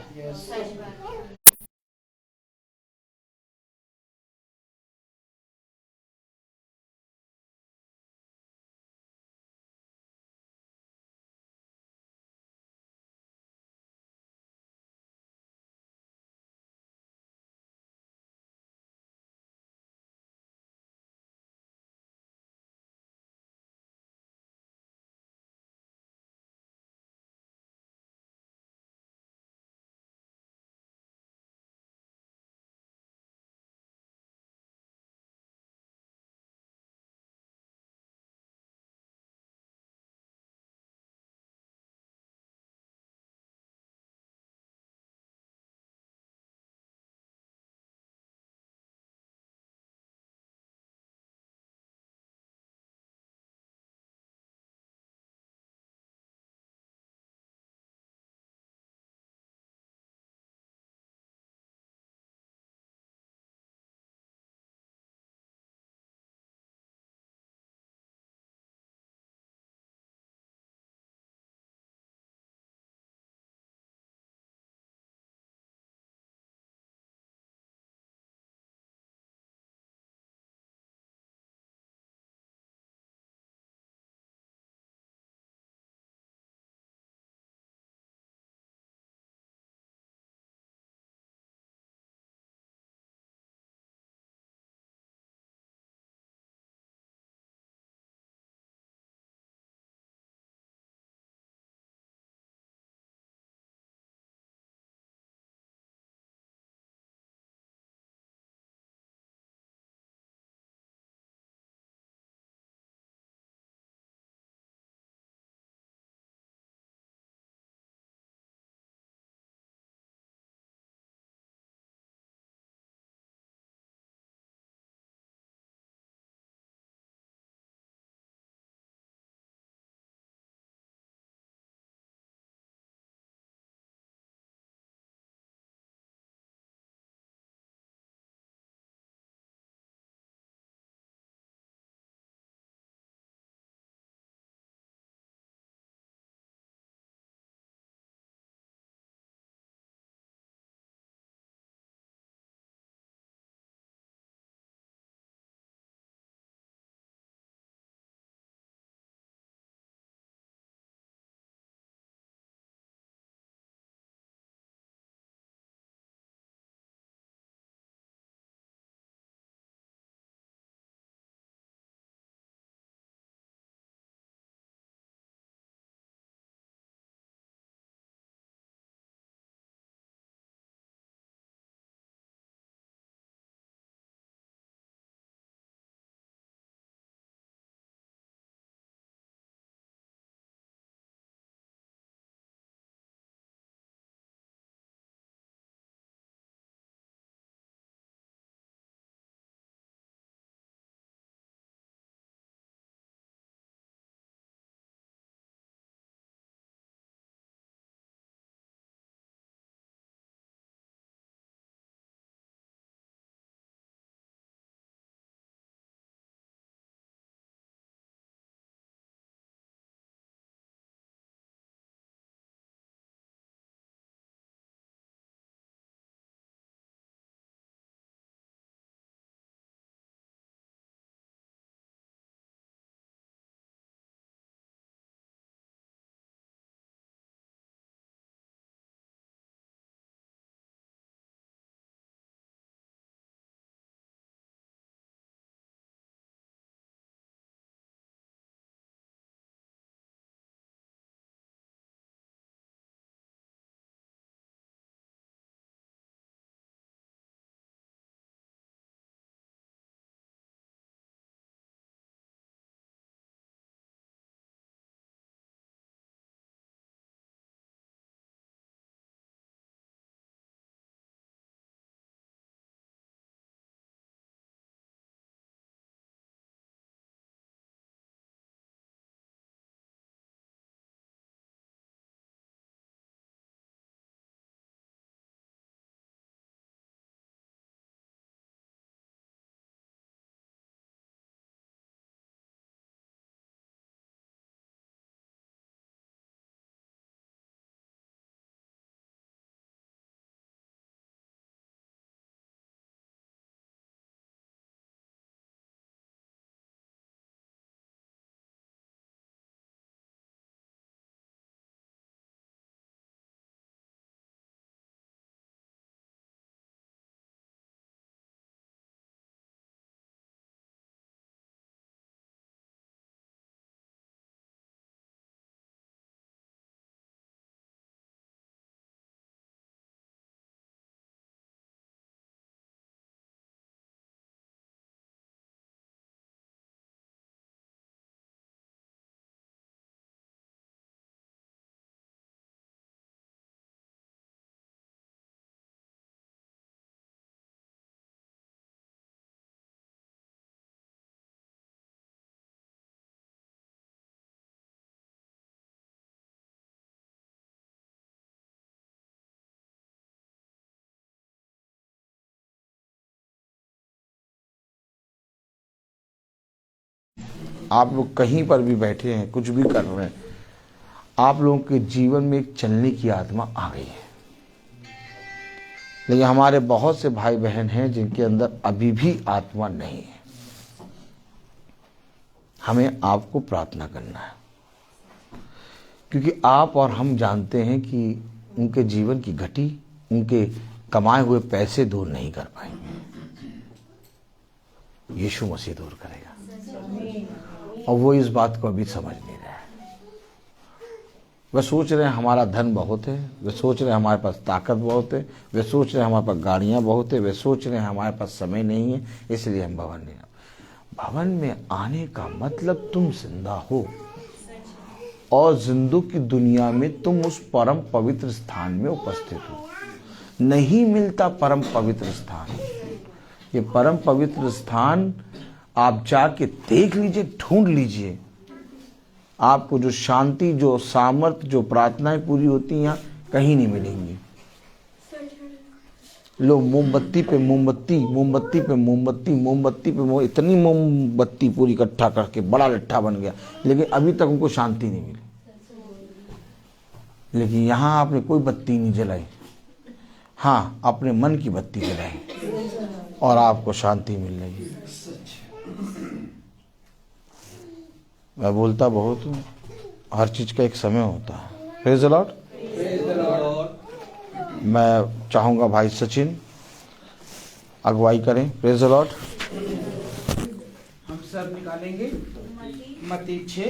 आप लोग कहीं पर भी बैठे हैं, कुछ भी कर रहे हैं, आप लोगों के जीवन में एक चलने की आत्मा आ गई है। लेकिन हमारे बहुत से भाई बहन हैं जिनके अंदर अभी भी आत्मा नहीं है। हमें आपको प्रार्थना करना है, क्योंकि आप और हम जानते हैं कि उनके जीवन की घटी उनके कमाए हुए पैसे दूर नहीं कर पाएंगे, यीशु मसीह दूर करेगा। और वो इस बात को अभी समझ नहीं रहे हैं। वे सोच रहे हैं हमारा धन बहुत है, वे सोच रहे हैं हमारे पास ताकत बहुत है, वे सोच रहे हैं हमारे पास गाड़ियां बहुत है, वे सोच रहे हैं हमारे पास समय नहीं है, इसलिए हम भवन नहीं। भवन में आने का मतलब तुम जिंदा हो और जिंदों की दुनिया में तुम उस परम पवित्र स्थान में उपस्थित हो। नहीं मिलता परम पवित्र स्थान। ये परम पवित्र स्थान आप जाके देख लीजिए, ढूंढ लीजिए। आपको जो शांति, जो सामर्थ्य, जो प्रार्थनाएं पूरी होती हैं यहाँ कहीं नहीं मिलेंगी। लोग मोमबत्ती पे मोमबत्ती, मोमबत्ती पे मोमबत्ती, मोमबत्ती पे इतनी मोमबत्ती पूरी इकट्ठा करके बड़ा लट्ठा बन गया, लेकिन अभी तक उनको शांति नहीं मिली। लेकिन यहाँ आपने कोई बत्ती नहीं जलाई, हाँ अपने मन की बत्ती जलाई और आपको शांति मिल रही है। मैं बोलता बहुत हूँ, हर चीज का एक समय होता है। Praise the Lord. मैं चाहूंगा भाई सचिन अगुवाई करें। Praise the Lord. हम सब निकालेंगे मत्ती 6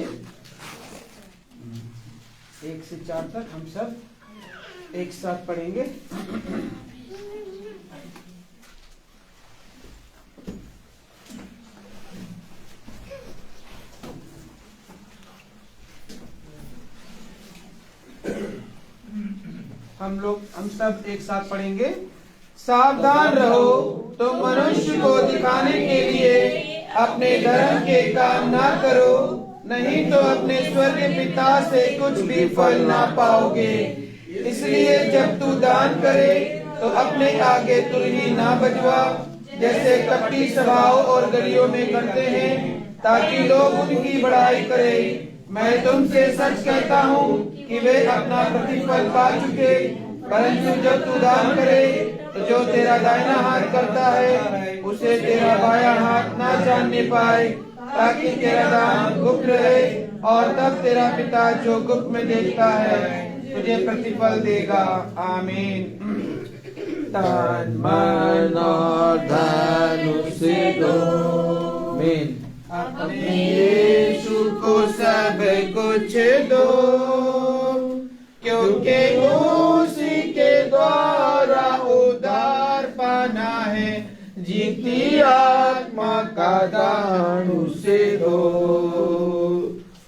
1 से 4 तक हम सब एक साथ पढ़ेंगे। हम सब एक साथ पढ़ेंगे। सावधान रहो, तो मनुष्य को दिखाने के लिए अपने धर्म के काम ना करो, नहीं तो अपने स्वर्गीय पिता से कुछ भी फल ना पाओगे। इसलिए जब तू दान करे तो अपने आगे तुरही ना बजवा, जैसे कपटी सभाओं और गलियों में करते हैं, ताकि लोग उनकी बड़ाई करें। मैं तुमसे सच कहता हूँ कि वे अपना प्रतिफल पा चुके। परंतु जब तू दान करे तो जो तेरा दाहिना हाथ करता है उसे तेरा बायां हाथ ना जानने पाए, ताकि तेरा दान गुप्त रहे, और तब तेरा पिता जो गुप्त में देखता है तुझे प्रतिफल देगा। आमीन। तन मन और धन उसे दो, आमीन। अपने यीशु को सब कुछ दो, क्योंकि उसी के द्वारा उद्धार पाना है। जीती आत्मा का दान उसे दो,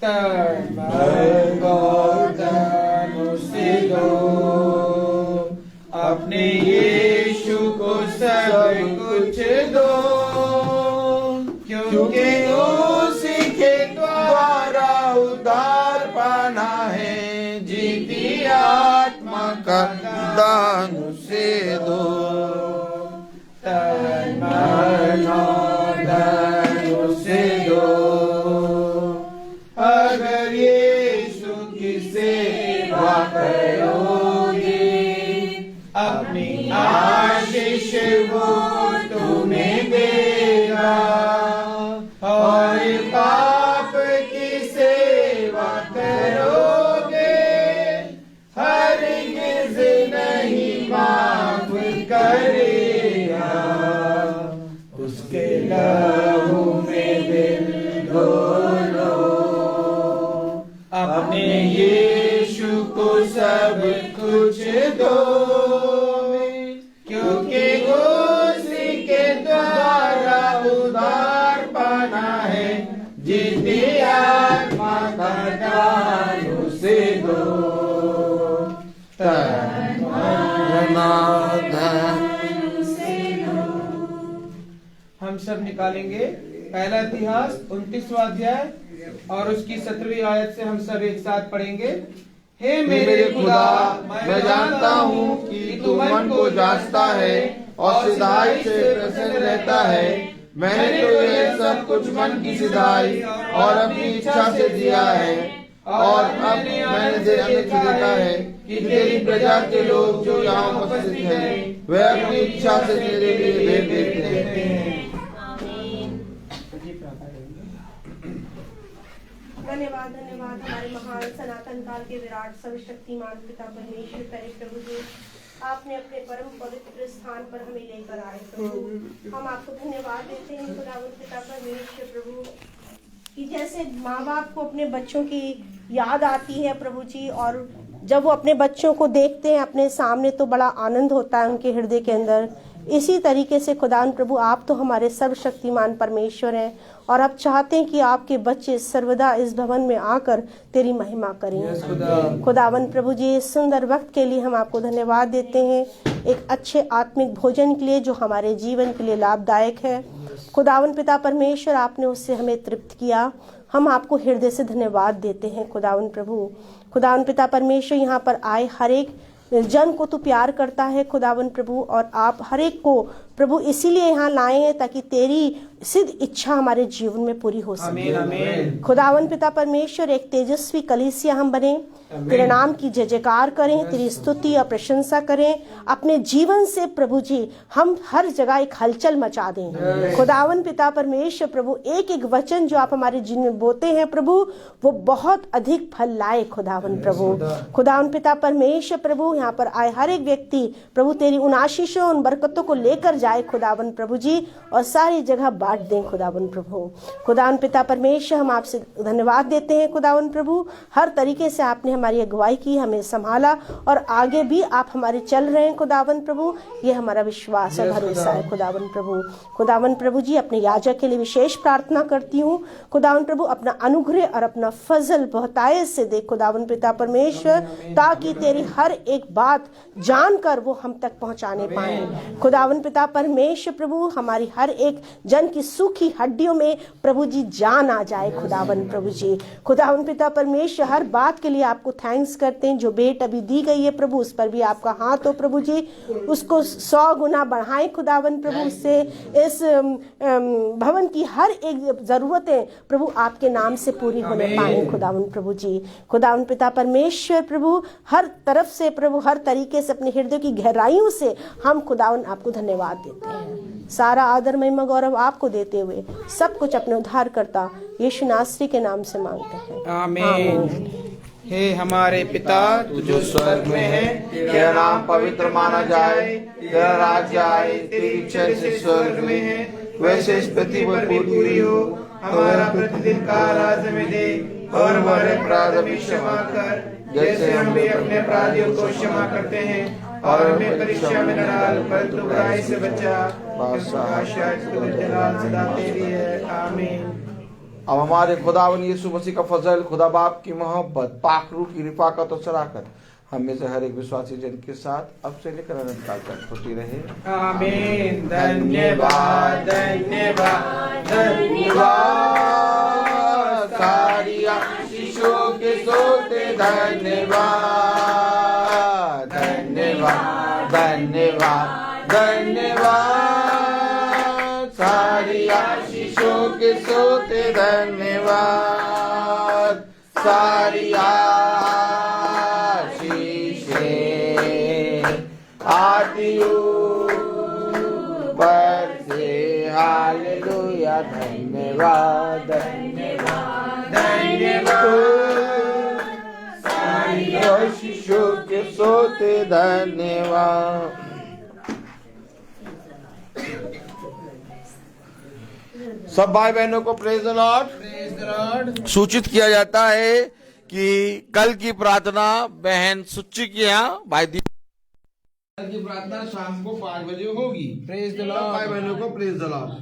तन मन और धन उसे दो। अपने यीशु को सब कुछ दो, क्योंकि उसी के द्वारा उद्धार पाना है। जीती आत्मा का दान उसे दो, तन मन और धन उसे दो। अगर यीशु की सेवा करोगे, अपनी आशीष वो तुम्हें देगा, और पाप की सेवा करोगे हरगिज़ नहीं माफ करेगा। उसके लहू में दिल धो लो, अपने यीशु को सब कुछ दो, क्योंकि उसी के द्वारा उद्धार पाना है। जीती आत्मा का दान उसे दो, तन मन और धन उसे दो। हम सब निकालेंगे पहला इतिहास 29वां अध्याय और उसकी 17वीं आयत से हम सब एक साथ पढ़ेंगे। हे मेरे खुदा, मैं जानता हूँ कि तू मन को जांचता है और सिधाई से प्रसन्न रहता है। मैंने तो यह सब कुछ मन की सिधाई और अपनी इच्छा से दिया है, और अब मैंने देखा है कि तेरी प्रजा के लोग जो यहाँ उपस्थित हैं, वे अपनी इच्छा से तेरे लिए भेंट देते हैं। धन्यवाद धन्यवाद हमारे महान सनातन काल के विराट सर्वशक्तिमान पिता परमेश्वर करे प्रभु जी, आपने अपने परम पवित्र स्थान पर हमें लेकर आए प्रभु। हम आपको धन्यवाद देते हैं खुदावंद पिता परमेश्वर प्रभु, कि जैसे माँ बाप को अपने बच्चों की याद आती है प्रभु जी, और जब वो अपने बच्चों को देखते हैं अपने सामने तो बड़ा आनंद होता है उनके हृदय के अंदर। इसी तरीके से खुदावंद प्रभु, आप तो हमारे सर्वशक्तिमान परमेश्वर हैं, और आप चाहते हैं कि आपके बच्चे सर्वदा इस भवन में आकर तेरी महिमा करें। खुदावंद प्रभु जी, इस सुंदर वक्त के लिए हम आपको धन्यवाद देते हैं, एक अच्छे आत्मिक भोजन के लिए जो हमारे जीवन के लिए लाभदायक है। खुदावंद पिता परमेश्वर, आपने उससे हमें तृप्त किया, हम आपको हृदय से धन्यवाद देते हैं खुदावंद प्रभु। खुदावंद पिता परमेश्वर, यहाँ पर आए हर एक जन को तू प्यार करता है खुदावंद प्रभु, और आप हर एक को प्रभु इसीलिए यहाँ लाए हैं ताकि तेरी सिद्ध इच्छा हमारे जीवन में पूरी हो सके। खुदावंद पिता परमेश्वर, एक तेजस्वी कलीसिया हम बने, तेरे नाम की जय जयकार करें, तेरी स्तुति और प्रशंसा करें। अपने जीवन से प्रभु जी हम हर जगह एक हलचल मचा दें। खुदावंद पिता परमेश्वर प्रभु, एक एक वचन जो आप हमारे जीवन में बोते हैं प्रभु, वो बहुत अधिक फल लाए खुदावंद प्रभु। खुदावंद पिता परमेश्वर प्रभु, यहाँ पर आए हर एक व्यक्ति प्रभु तेरी उन आशीषों उन बरकतों को लेकर जाए खुदावंद प्रभु जी, और सारी जगह बांट दें खुदावंद प्रभु। खुदावंद पिता परमेश्वर, हम आपसे धन्यवाद देते हैं खुदावंद प्रभु, हर तरीके से आपने हमारी अगुवाई की, हमें संभाला, और आगे भी आप हमारे चल रहे हैं खुदावंद प्रभु। ये हमारा विश्वास और भरोसा है खुदावंद प्रभु। खुदावंद प्रभु जी, अपने याजक के लिए विशेष प्रार्थना करती हूँ खुदावंद प्रभु, अपना अनुग्रह और अपना फजल बहुतायत से दे खुदावंद पिता परमेश्वर, ताकि तेरी हर एक बात जानकर वो हम तक पहुंचाने पाए खुदावंद पिता परमेश्वर प्रभु। हमारी हर एक जन की सूखी हड्डियों में प्रभु जी जान आ जाए खुदावंद प्रभु जी। खुदावंद पिता परमेश्वर, हर बात के लिए आपको थैंक्स करते हैं। जो भेंट अभी दी गई है प्रभु, उस पर भी आपका हाथ हो प्रभु जी, उसको 100 गुना बढ़ाएं खुदावंद प्रभु। उससे इस भवन की हर एक जरूरतें प्रभु आपके नाम से पूरी होने पाए खुदावंद प्रभु जी। खुदावंद पिता परमेश्वर प्रभु, हर तरफ से प्रभु, हर तरीके से अपने हृदय की गहराइयों से हम खुदावंद आपको धन्यवाद देते हैं। सारा आदर महिमा गौरव आपको देते हुए सब कुछ अपने उद्धारकर्ता यीशु नासरी के नाम से मांगते हैं, आमीन। हे हमारे पिता तू जो स्वर्ग में है, तेरा नाम पवित्र माना जाए, तेरा राज्य आए, तेरी इच्छा जैसे स्वर्ग में है वैसे इस पृथ्वी पर पूरी हो। हमारा प्रतिदिन का आहार हमें दे, और हमारे अपराध भी क्षमा कर, जैसे हम भी अपने अपराधियों को क्षमा करते हैं, और हमें परीक्षा में न डाल परंतु बुराई से बचा, सदा तेरी है, आमीन। अब हमारे खुदावन यीशु मसीह का फजल, खुदा बाप की मोहब्बत, पाक रूह की रिफाकत और सराहत हम में से हर एक विश्वासी जन के साथ अब से लेकर अनंत काल तक होती रहे, आमीन। धन्यवाद धन्यवाद धन्यवाद, सारी आशीषों के सोते धन्यवाद धन्यवाद धन्यवाद धन्यवाद, सारी आशीषों के सोते धन्यवाद, सारी आती ऊपर से, हालेलुया। धन्यवाद धन्यवाद धन्यवाद, सारी आशीषों के सोते धन्यवाद। सब भाई बहनों को प्रेज द लॉर्ड। सूचित किया जाता है कि कल की प्रार्थना बहन सुच्ची के यहाँ भाई कल की प्रार्थना शाम को 5 बजे होगी। Praise the Lord. भाई बहनों को प्रेज द लॉर्ड।